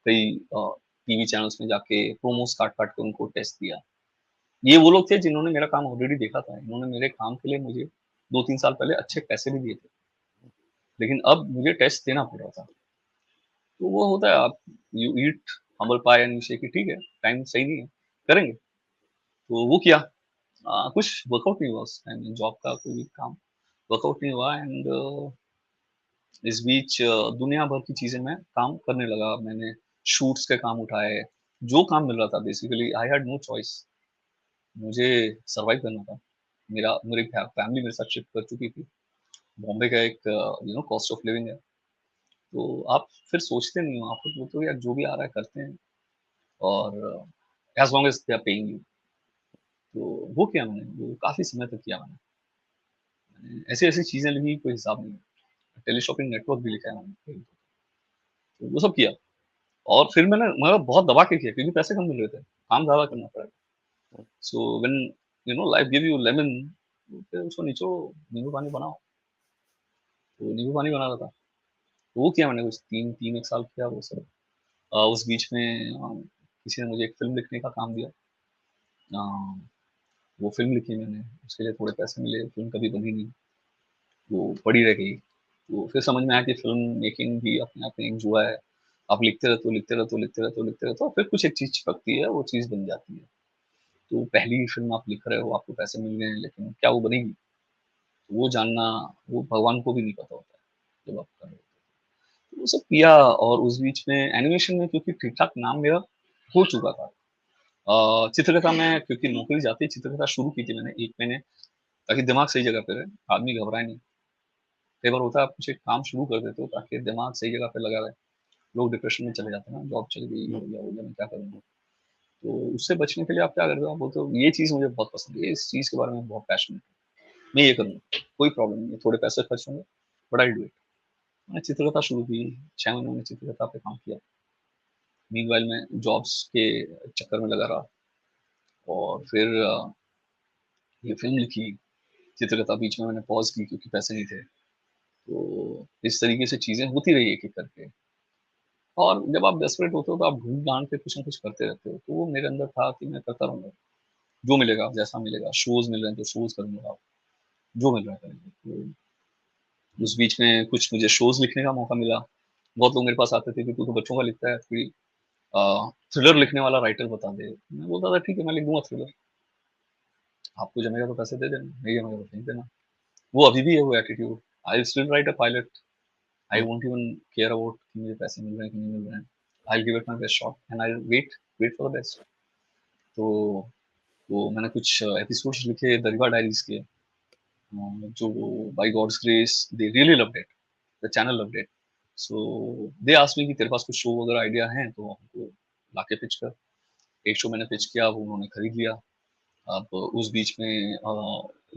कई टीवी चैनल्स में जाके प्रोमोस काट काट के उनको टेस्ट दिया। ये वो लोग थे जिन्होंने मेरा काम ऑलरेडी देखा था, इन्होंने मेरे काम के लिए मुझे 2-3 साल पहले अच्छे पैसे भी दिए थे, लेकिन अब मुझे टेस्ट देना पड़ रहा था। तो वो होता है, आप you eat humble pi and you से कि ठीक है, टाइम सही नहीं है, करेंगे। तो वो किया। कुछ वर्कआउट नहीं हुआ उस टाइम, जॉब का कोई भी काम वर्कआउट नहीं हुआ। एंड इस बीच दुनिया भर की चीजें मैं काम करने लगा। मैंने शूट्स के काम उठाए, जो काम मिल रहा था। Basically I had no choice, मुझे सरवाइव करना था। मेरी फैमिली मेरे साथ शिफ्ट कर चुकी थी। बॉम्बे का एक कॉस्ट ऑफ लिविंग है, तो आप फिर सोचते नहीं हो, आप तो बोलते हो यार जो भी आ रहा है करते हैं, और as long as they are paying you. तो वो किया मैंने, वो काफ़ी समय तक किया मैंने। ऐसी-ऐसी चीज़ें लिखी कोई हिसाब नहीं। टेलीशॉपिंग नेटवर्क भी लिखा है मैंने, तो वो सब किया। और फिर मैंने मतलब बहुत दबा के किया क्योंकि पैसे कम मिल रहे थे, काम ज़्यादा करना पड़ा। So when life give you lemon, फिर उसको निचोड़ो, नींबू पानी बनाओ। तो नींबू पानी बना रहा था, तो वो किया मैंने कुछ 3 एक साल किया वो सब। उस बीच में किसी ने मुझे एक फ़िल्म लिखने का काम दिया। अ, वो फ़िल्म लिखी मैंने, उसके लिए थोड़े पैसे मिले, फ़िल्म कभी बनी नहीं, वो पड़ी रह गई। तो फिर समझ में आया कि फ़िल्म मेकिंग भी अपने आप में एक जुआ है। आप लिखते रहते हो, लिखते रहते हो, लिखते रहते हो, लिखते रहते हो, फिर कुछ एक चीज़ चिपकती है, वो चीज़ बन जाती है। तो पहली फ़िल्म आप लिख रहे हो, आपको पैसे मिल रहे हैं, लेकिन क्या वो बनेगी? वो जानना, वो भगवान को भी नहीं पता होता है, जब आप कर रहे हो। तो वो सब किया और उस बीच में एनिमेशन में क्योंकि ठीक-ठाक नाम मेरा हो चुका था। चित्रकथा में क्योंकि नौकरी जाते ही चित्रकथा शुरू की थी मैंने 1 महीने, ताकि दिमाग सही जगह पे रहे, आदमी घबराए नहीं। कई बार होता है आप कुछ एक काम शुरू कर देते हो ताकि दिमाग सही जगह पे लगा रहे। लोग डिप्रेशन में चले जाते हैं ना, जॉब चली गई, ये हो गया, मैं क्या करूँगा? तो उससे बचने के लिए आप क्या करते हो? आप बोलते हो ये चीज़ मुझे बहुत पसंद है, इस चीज़ के बारे में बहुत पैशनेट हूँ, मैं ये करूँगा, कोई प्रॉब्लम नहीं है, थोड़े पैसे खर्च होंगे, but I will do it. मैंने चित्रकथा शुरू की, 6 महीने मैंने चित्रकथा पे काम किया। मीनवाइल मैं जॉब्स के चक्कर में लगा रहा और फिर ये फ़िल्म लिखी, चित्रकथा बीच में मैंने पॉज़ की क्योंकि पैसे नहीं थे। तो इस तरीके से चीज़ें होती रही एक-एक करके। और जब आप डेस्परेट होते हो तो आप ढूँढ-ढाँड़ के कुछ न कुछ करते रहते हो। तो वो मेरे अंदर था कि मैं करता रहूँगा, जो मिलेगा, जैसा मिलेगा। शोज़ मिल रहे हैं तो शोज़ करूँगा, जो मिल रहा है करेंगे। तो उस बीच में कुछ मुझे शोज़ लिखने का मौका मिला। बहुत लोग मेरे पास आते थे कि तू तो बच्चों का लिखता है, कोई थ्रिलर लिखने वाला राइटर बता दे। मैं बोलता था ठीक है, मैं लिख दूँगा थ्रिलर। आपको जमेगा तो पैसे दे देना, नहीं जमेगा तो फेंक देना। वो अभी भी है वो attitude. I will still right a pilot. I won't even care about कि मुझे पैसे मिल रहे हैं कि नहीं मिल रहे हैं। I will give it my best shot and I will wait for the best. तो वो मैंने कुछ एपिसोड्स लिखे द रिवा डायरीज़ के, जो by god's grace they really loved it, the channel loved it. So they asked me कि तेरे पास कुछ शो वगैरह आइडिया हैं तो हमको लाके पिच कर। एक शो मैंने पिच किया, वो उन्होंने खरीद लिया। अब उस बीच में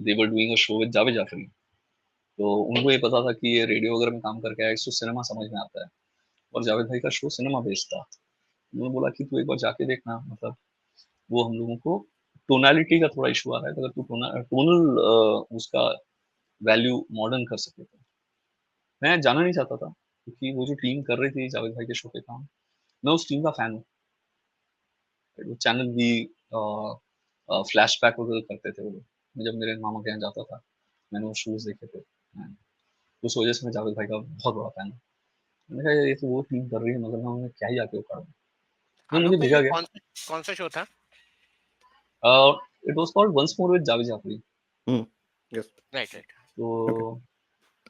they were doing a show with Javed Jaffrey. तो उनको ये पता था कि ये रेडियो वगैरह में काम करके आया, इसको सिनेमा समझ में आता है और जावेद भाई का शो सिनेमा बेस्ड था। उन्होंने बोला कि तू एक बार जाके देखना, मतलब वो हम लोगों को टोनालिटी का थोड़ा इशू आ रहा है, तो अगर तू टोनल उसका वैल्यू मॉडर्न कर सके तो। मैं जाना नहीं चाहता था क्योंकि वो जो टीम कर रही थी जावेद भाई के शो पे काम, मैं उस टीम का फैन हूँ। वो चैनल भी फ्लैशबैक वगैरह करते थे वो लोग। मैं जब मेरे मामा के यहाँ जाता था, मैंने वो शोज़ देखे थे। उस वजह से मैं जावेद भाई का बहुत बड़ा फैन हूँ। मैंने कहा ये तो वो टीम कर रही है मगर मैं उन्हें क्या ही आके उखाड़ूँ। नहीं, आलोक मुझे भाई, भेजा ये गया। कौन सा शो था? It was called once more with Javed Jaffrey. Yes. Right, right. Okay. तो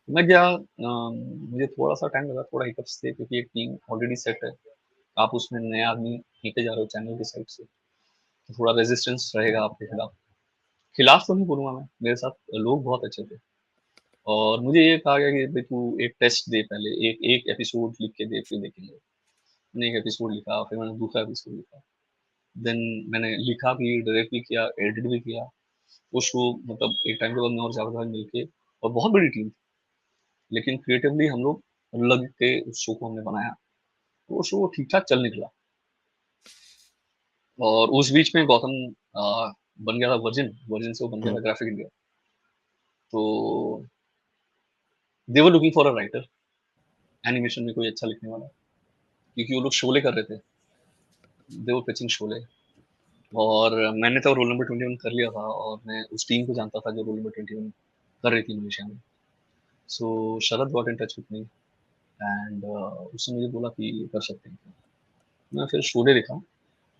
मैं गया, मुझे थोड़ा-सा टाइम लगा, थोड़ा हिकअप्स थे क्योंकि एक टीम ऑलरेडी सेट है। आप उसमें नए आदमी लेके जा रहे हो चैनल की साइड से, तो थोड़ा रेजिस्टेंस रहेगा आपके खिलाफ। खिलाफ तो नहीं बोलूँगा मैं, मेरे साथ लोग बहुत अच्छे थे और मुझे ये कहा गया कि भई तू एक टेस्ट दे पहले, एक एक एपिसोड लिख के दे फिर देखेंगे। मैंने एक एपिसोड लिखा, फिर मैंने दूसरा एपिसोड लिखा। देन मैंने लिखा भी, डायरेक्ट भी किया, एडिट भी किया। वो शो मतलब एक टाइम के बाद मैं और जावेद भाई मिलके, और बहुत बड़ी टीम थी, लेकिन क्रिएटिवली हम लोग लग के उस शो को हमने बनाया। तो वो शो ठीक-ठाक चल निकला और उस बीच में गौतम बन गया था वर्जिन, वर्जिन से वो बन गया था ग्राफिक इंडिया। तो they were looking for a writer, animation में कोई अच्छा लिखने वाला, क्योंकि वो लोग शोले कर रहे थे, दे वर पिचिंग शोले। और मैंने तो रोल नंबर 21 कर लिया था और मैं उस टीम को जानता था जो रोल नंबर 21 कर रही थी मलेशिया में। So Sharad got in touch with me and उसने मुझे बोला कि ये कर सकते हैं क्या? मैं फिर शोले लिखा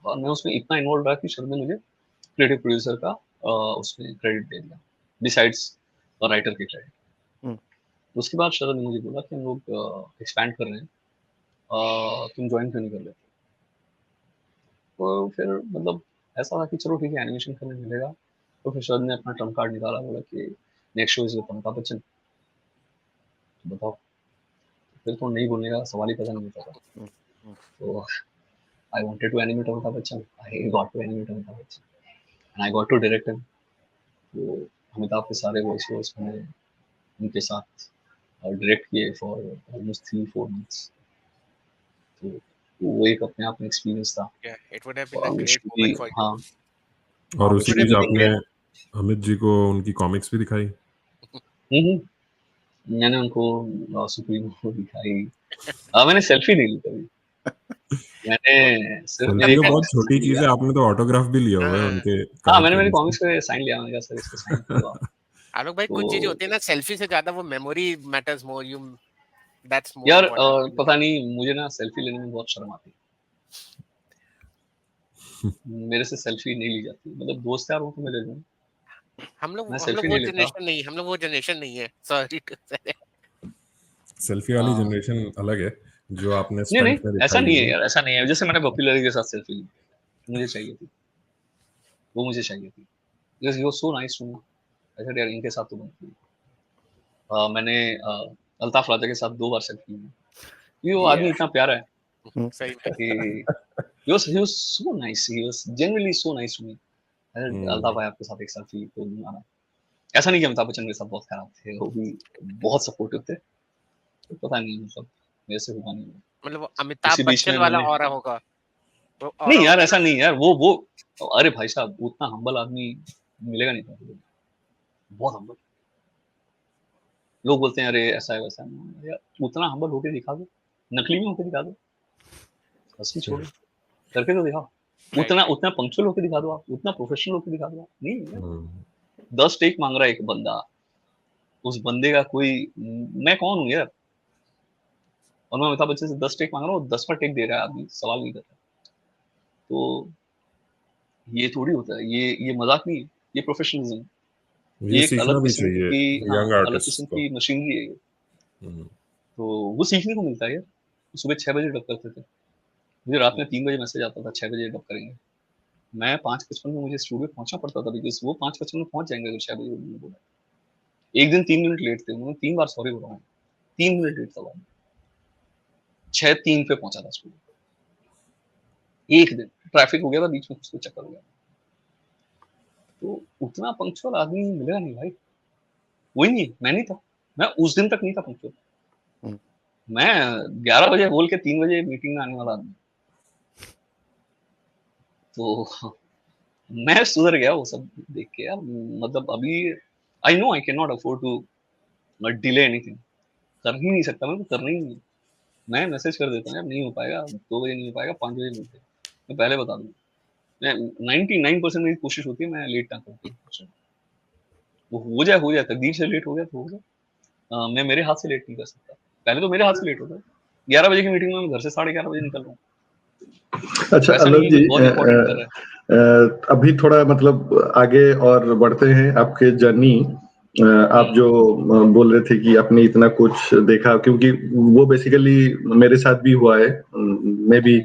और मैं उसमें इतना इन्वॉल्व रहा कि शरद ने मुझे क्रिएटिव प्रोड्यूसर का उसमें क्रेडिट दे दिया, बिसाइड्स राइटर के क्रेडिट। Hmm. उसके बाद शरद ने मुझे बोला कि हम लोग एक्सपैंड कर रहे हैं, तुम ज्वाइन क्यों नहीं कर लेते? तो फिर मतलब ऐसा था कि चलो ठीक है, एनिमेशन करने मिलेगा। तो फिर शरद ने अपना ट्रम्प कार्ड निकाला, बोला कि next show is with Amitabh Bachchan. तो बताओ, फिर तो नहीं बोलने का सवाल ही पैदा नहीं होता था। तो I wanted to animate Amitabh Bachchan, I got to animate Amitabh Bachchan and I got to direct him. तो अमिताभ के सारे वॉइस मैंने उनके साथ डायरेक्ट किए फॉर ऑलमोस्ट 3-4 मंथ्स। तो वो एक अपने आप में एक्सपीरियंस था। Yeah, it would have been a great story, moment for you. हाँ और हाँ, उसी It would have beach been a आपने great. अमित जी को उनकी कॉमिक्स भी दिखाई। मैंने उनको सुप्रीमो दिखाई। मैंने सेल्फी नहीं ली कभी, मैंने सिर्फ सेल्फी मेरे तो बहुत कॉमिक्स छोटी साइन चीज लिया। है, आपने तो ऑटोग्राफ भी लिया हुआ है हाँ, उनके हाँ, मैंने मेरे कॉमिक्स कॉमिक्स पे साइन लिया, मैंने कहा सर इसका साइन कर दो आप। आलोक भाई कुछ चीजें तो होती है ना, सेल्फी से ज्यादा वो memory matters more, you that's more यार इम्पोर्टेंट। पता नहीं, मुझे ना सेल्फी लेने में बहुत शर्म आती है। मेरे से सेल्फी नहीं ली जाती, मतलब दोस्त यार हो तो मैं ले लूँ, हम लोग मैं हम सेल्फी लोग वो नहीं लेता। जनरेशन नहीं है, हम लोग वो जनरेशन नहीं है, सॉरी टू से। सेल्फी वाली हाँ। जनरेशन अलग है जो आपने नहीं स्टंट में ऐसा दिखाई नहीं है है। यार, ऐसा नहीं है। जैसे मैंने पॉपुलर के साथ सेल्फी ली, मुझे चाहिए थी, वो मुझे चाहिए थी, because he was so nice to me. I said यार इनके साथ तो बनती है। मैंने अल्ताफ राजा के साथ 2 बार सेल्फी ली। ये वो आदमी इतना प्यारा है सही में। कि he was so nice, he was genuinely so nice to me। Altaf भाई आपके साथ एक सेल्फी तो दूंगा। ऐसा नहीं कि अमिताभ बच्चन मेरे साथ बहुत खराब थे, वो भी बहुत सपोर्टिव थे। तो पता नहीं, मतलब मेरे से हुआ नहीं। मतलब वो इसी अमिताभ बीच बच्चन में वाला मैंने, ऑरा होगा, वो ऑरा नहीं यार होता है ऐसा ना। नहीं यार, वो अरे भाई साहब उतना हम्बल आदमी मिलेगा नहीं था, बहुत हम्बल। लोग बोलते हैं अरे ऐसा है वैसा है, यार उतना हम्बल होके दिखा दो, नकली में होके दिखा दो, असली छोड़ो, करके तो दिखाओ। Right right. उतना पंक्चुअल होके दिखा दो आप, उतना प्रोफेशनल होके दिखा दो आप। नहीं यार 10 टेक मांग रहा है एक बंदा, उस बंदे का कोई, मैं कौन हूँ यार, और मैं अमिताभ बच्चन से 10 टेक मांग रहा हूँ, 10वां टेक दे रहा है आदमी, सवाल नहीं करता। तो ये थोड़ी होता है, ये मजाक नहीं है, ये प्रोफेशनलिज्म, ये ये एक सीखना अलग भी किस्म चाहिए की, हाँ यंग अलग आर्टिस्ट किस्म को। की मशीनरी है ये। तो वो सीखने को मिलता है यार। सुबह 6 बजे डब करते थे, मुझे रात में 3 बजे मैसेज आता था 6 बजे डब करेंगे। मैं 5:55 में मुझे स्टूडियो पहुंचना पड़ता था, बिकॉज वो 5:55 में पहुंच जाएंगे अगर 6 बजे उन्होंने बोला। एक दिन 3 मिनट लेट थे, उन्होंने 3 बार सॉरी बोला, 3 मिनट लेट था, 6:03 पे पहुंचा था स्टूडियो। एक दिन ट्रैफिक हो गया था बीच में, कुछ तो चक्कर हो गया। तो उतना पंक्चुअल आदमी मिलेगा नहीं भाई, वही नहीं, मैं नहीं था, मैं उस दिन तक नहीं था पंक्चुअल। मैं 11 बजे बोल के 3 बजे मीटिंग में आने वाला आदमी। तो मैं सुधर गया वो सब देख के यार, मतलब अभी I know I can not afford to delay anything, कर ही नहीं सकता, मैं तो करना ही नहीं। मैं मैसेज कर देता हूँ यार नहीं हो पाएगा, 2 बजे नहीं हो पाएगा, 5 बजे मिलते, मैं पहले बता दूँ। मैं 99% मेरी कोशिश होती है मैं लेट ना करूँ, वो हो जाए, तकदीर से लेट हो गया तो हो गया। मैं मेरे हाथ से लेट नहीं कर सकता, पहले तो मेरे हाथ से लेट होता है। 11 बजे की मीटिंग में मैं घर से 11:30 बजे निकल रहा हूँ। अच्छा ऐसा आलोक नहीं है जी, कि बहुत इंपॉर्टेंट कर रहा है। अभी थोड़ा मतलब आगे और बढ़ते हैं आपके जर्नी। आप जो बोल रहे थे कि आपने इतना कुछ देखा, क्योंकि वो बेसिकली मेरे साथ भी हुआ है, मे बी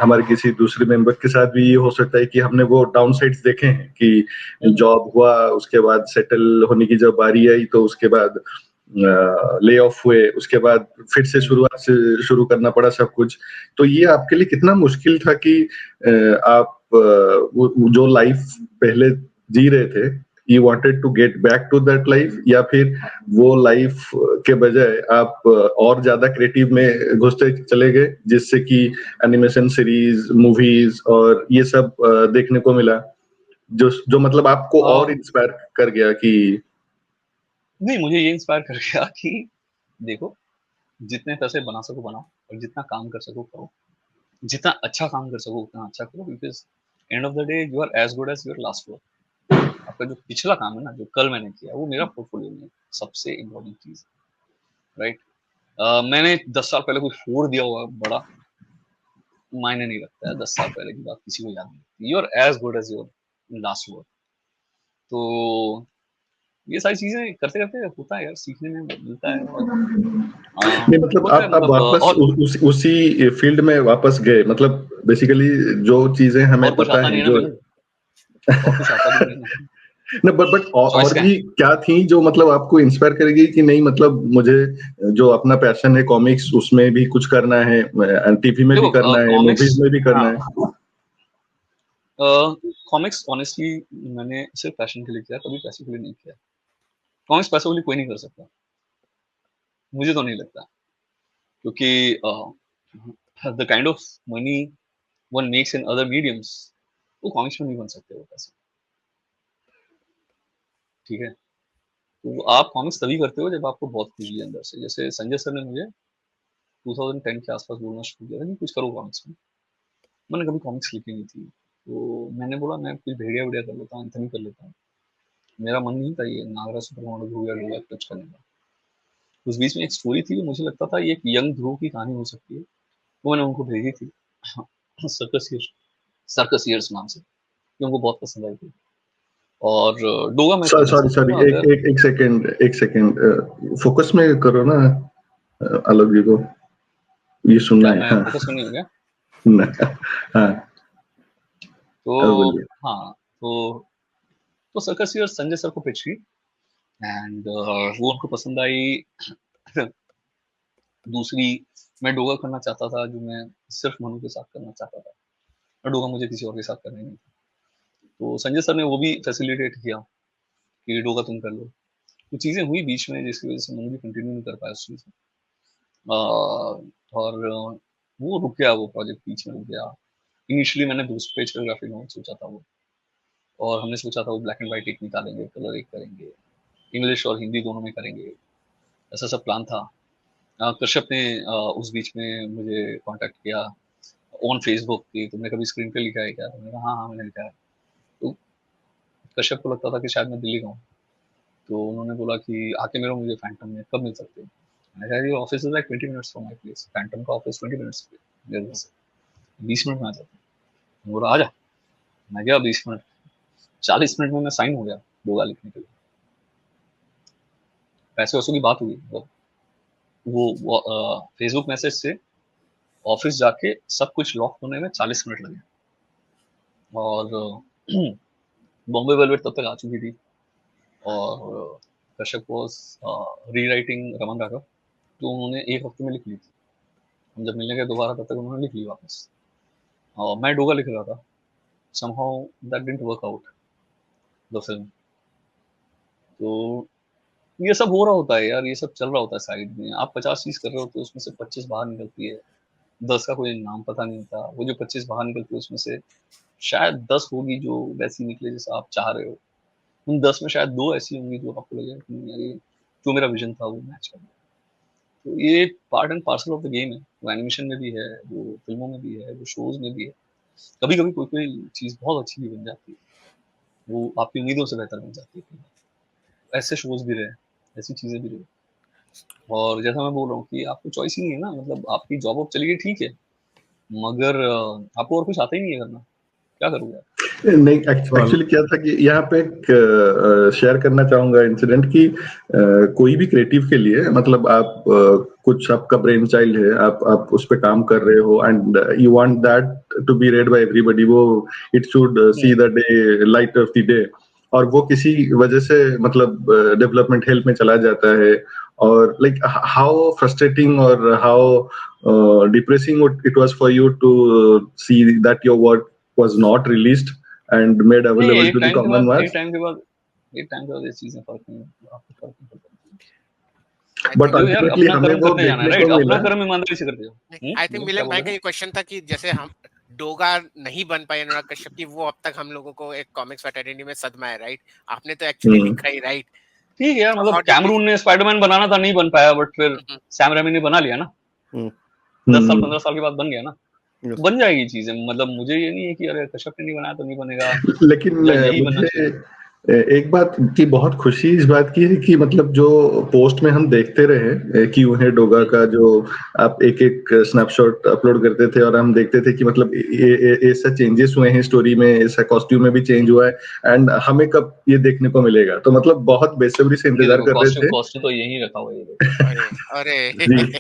हमारे किसी दूसरे मेंबर के साथ भी ये हो सकता है कि हमने वो डाउन साइड्स देखे हैं कि जॉब हुआ, उसके बाद सेटल होने की जब बारी आई तो उसके बाद ले ऑफ हुए, उसके बाद फिर से शुरुआत से शुरू करना पड़ा सब कुछ। तो ये आपके लिए कितना मुश्किल था कि आप वो जो लाइफ पहले जी रहे थे, you wanted to get back to that life, या फिर वो लाइफ के बजाय आप और ज्यादा क्रिएटिव में घुसते चले गए, जिससे कि एनिमेशन सीरीज, मूवीज और ये सब देखने को मिला, जो मतलब आपको और इंस्पायर कर गया कि नहीं, मुझे ये इंस्पायर कर गया कि देखो, जितने पैसे बना सको बनाओ, और जितना काम कर सको करो, जितना अच्छा काम कर सको उतना अच्छा करो, because end of the day you are as good as your last work. आपका जो पिछला काम है ना, जो कल मैंने किया, वो मेरा पोर्टफोलियो में सबसे इम्पोर्टेंट चीज, राइट। मैंने 10 साल पहले कोई फोड़ दिया हुआ बड़ा मायने नहीं रखता है, 10 साल पहले की बात किसी को याद नहीं, you are as good as your last work. तो ये सारी चीजें करते करते होता है यार, सीखने में मिलता है। और नहीं, मतलब होता है, आप वापस और उसी फील्ड में वापस गए, मतलब बेसिकली जो चीजें हमें और कुछ पता आता है नहीं ना जो मेरे, और कुछ आता भी नहीं ना। न, बट चॉइस और क्या भी है? क्या थी जो मतलब आपको इंस्पायर करेगी कि नहीं, मतलब मुझे जो अपना पैशन है कॉमिक्स, उसमें भी कुछ करना है, टीवी में भी देखो करना है, कॉमिक्स, मूवीज में भी करना हाँ है। कॉमिक्स ऑनेस्टली मैंने सिर्फ पैशन के लिए किया, कभी पैसे के लिए नहीं किया। कॉमिक्स पैसों के लिए कोई नहीं कर सकता, मुझे तो नहीं लगता, क्योंकि the kind of money one makes in other mediums वो कॉमिक्स में नहीं बन सकते वो पैसे, ठीक है। तो आप कॉमिक्स तभी करते हो जब आपको बहुत खुशी है अंदर से। जैसे संजय सर ने मुझे 2010 के आसपास बोलना शुरू किया था कि कुछ करो कॉमिक्स में। मैंने कभी कॉमिक्स लिखी नहीं थी, तो मैंने बोला मैं कुछ भेड़िया वेड़िया कर लेता हूँ, एंथनी कर लेता हूँ। मेरा मन नहीं था ये नागरा सुपरमॉडल ध्रुव या ध्रुव टच करने का। उस बीच में एक स्टोरी थी, मुझे लगता था ये एक यंग ध्रुव की कहानी हो सकती है, तो मैंने उनको भेजी थी सर्कस ईयर्स नाम से, कि उनको बहुत पसंद आई थी। और डोगा मैं सॉरी एक सेकंड फोकस में करो ना आलोक जी को, ये सुनना है। हाँ फोकस में नहीं हो गया हाँ तो हाँ तो सर्कस ईयर्स संजय सर को पिच की एंड वो उनको पसंद आई। दूसरी मैं डोगा करना चाहता था, जो मैं सिर्फ मनु के साथ करना चाहता था, और डोगा मुझे किसी और के साथ करना नहीं था। तो संजय सर ने वो भी फैसिलिटेट किया कि डोगा तुम कर लो। कुछ चीजें हुई बीच में जिसकी वजह से मनु भी कंटिन्यू नहीं कर पाया उस चीज में, और वो रुक गया, वो प्रोजेक्ट बीच में रुक गया। इनिशियली मैंने 2 पेज का ग्राफिक नोवेल सोचा था वो, और हमने सोचा था वो ब्लैक एंड व्हाइट एक निकालेंगे, कलर एक करेंगे, इंग्लिश और हिंदी दोनों में करेंगे, ऐसा सब प्लान था। कश्यप ने उस बीच में मुझे कांटेक्ट किया ऑन फेसबुक कि तुमने कभी स्क्रीन पे लिखा है क्या? तो मैंने कहा हाँ मैंने लिखा है। तो कश्यप को लगता था कि शायद मैं दिल्ली का हूँ, तो उन्होंने बोला कि आके मिलो मुझे फैंटम में, कब मिल सकते हो? मैंने कहा office is like 20 minutes from my place, Phantom का ऑफिस 20 मिनट्स मेरे घर से, 20 मिनट में आ जाता हूँ। बोला आ जा। मैं गया 20 मिनट, 40 मिनट में मैं साइन हो गया डोगा लिखने के लिए। पैसे वैसों की बात हुई, वो फेसबुक मैसेज से ऑफिस जाके सब कुछ लॉक होने में 40 मिनट लगे, और बॉम्बे वेलवेट तब तक आ चुकी थी, और कश्यप वॉज रीराइटिंग रमन राघव, तो उन्होंने 1 हफ्ते में लिख ली थी। हम जब मिलने गए दोबारा तब तक उन्होंने लिख ली वापस, और मैं डोगा लिख रहा था। somehow that didn't work out the film। तो ये सब हो रहा होता है यार, ये सब चल रहा होता है साइड में। आप 50 चीज कर रहे हो तो उसमें से 25 बाहर निकलती है, 10 का कोई नाम पता नहीं होता। वो जो 25 बाहर निकलती है उसमें से शायद 10 होगी जो वैसी निकले जैसा आप चाह रहे हो। उन 10 में शायद 2 ऐसी होंगी जो आपको लगे कि यार ये जो मेरा विजन था वो मैच कर गया। तो ये part and parcel of the game है। वो एनिमेशन में भी है, वो फिल्मों में भी है, वो शोज में भी है। कभी कभी कोई चीज बहुत अच्छी भी बन जाती है, वो आपकी उम्मीदों से बेहतर बन जाती है। ऐसे शोज भी रहे, ऐसी चीजें भी रही। और जैसा मैं बोल रहा हूँ कि आपको चॉइस ही नहीं है ना, मतलब आपकी जॉब अब चली गई ठीक है, मगर आपको और कुछ आता ही नहीं है करना, क्या करोगे? नहीं एक्चुअली क्या था कि यहाँ पे एक शेयर करना चाहूंगा इंसिडेंट कि कोई भी क्रिएटिव के लिए मतलब आप कुछ आपका ब्रेन चाइल्ड है, आप उस पे काम कर रहे हो and you want that to be read by everybody, वो it should see the day light of the day, और वो किसी वजह से मतलब डेवलपमेंट हेल्प में चला जाता है, और लाइक हाउ फ्रस्ट्रेटिंग और how depressing it was for you to see that your work was not released and made available to the common mass। एक टाइम के बाद ये चीजें फर्क नहीं पड़ता, बट अल्टीमेटली हमें वो देखने को मिला। अपना कर्म ईमानदारी से करते हो। आई थिंक मिलन भाई का ये क्वेश्चन था कि जैसे हम डोगा नहीं बन पाए अनुराग कश्यप की, वो अब तक हम लोगों को एक कॉमिक्स फ्रेटर्निटी में सदमा है, राइट? आपने तो एक्चुअली लिखा ही, राइट? ठीक है, मतलब कैमरून ने स्पाइडरमैन बनाना था, नहीं बन पाया, बट फिर सैम रेमी ने बना लिया ना, 10 साल 15 साल के बाद बन गया ना, बन जाएगी चीजें। मतलब मुझे ये नहीं है कि अरे कश्यप ने नहीं बनाया तो नहीं बनेगा, लेकिन मुझे एक बात की बहुत खुशी इस बात की है कि मतलब जो पोस्ट में हम देखते रहे कि उन्हें डोगा का जो आप एक एक स्नैपशॉट अपलोड करते थे और हम देखते थे कि मतलब ऐसा चेंजेस हुए हैं स्टोरी में, ऐसा कॉस्ट्यूम में भी चेंज हुआ है, एंड हमें कब ये देखने को मिलेगा, तो मतलब बहुत बेसब्री से इंतजार कर रहे थे। कॉस्ट्यूम तो यही रखा हुआ है। अरे जी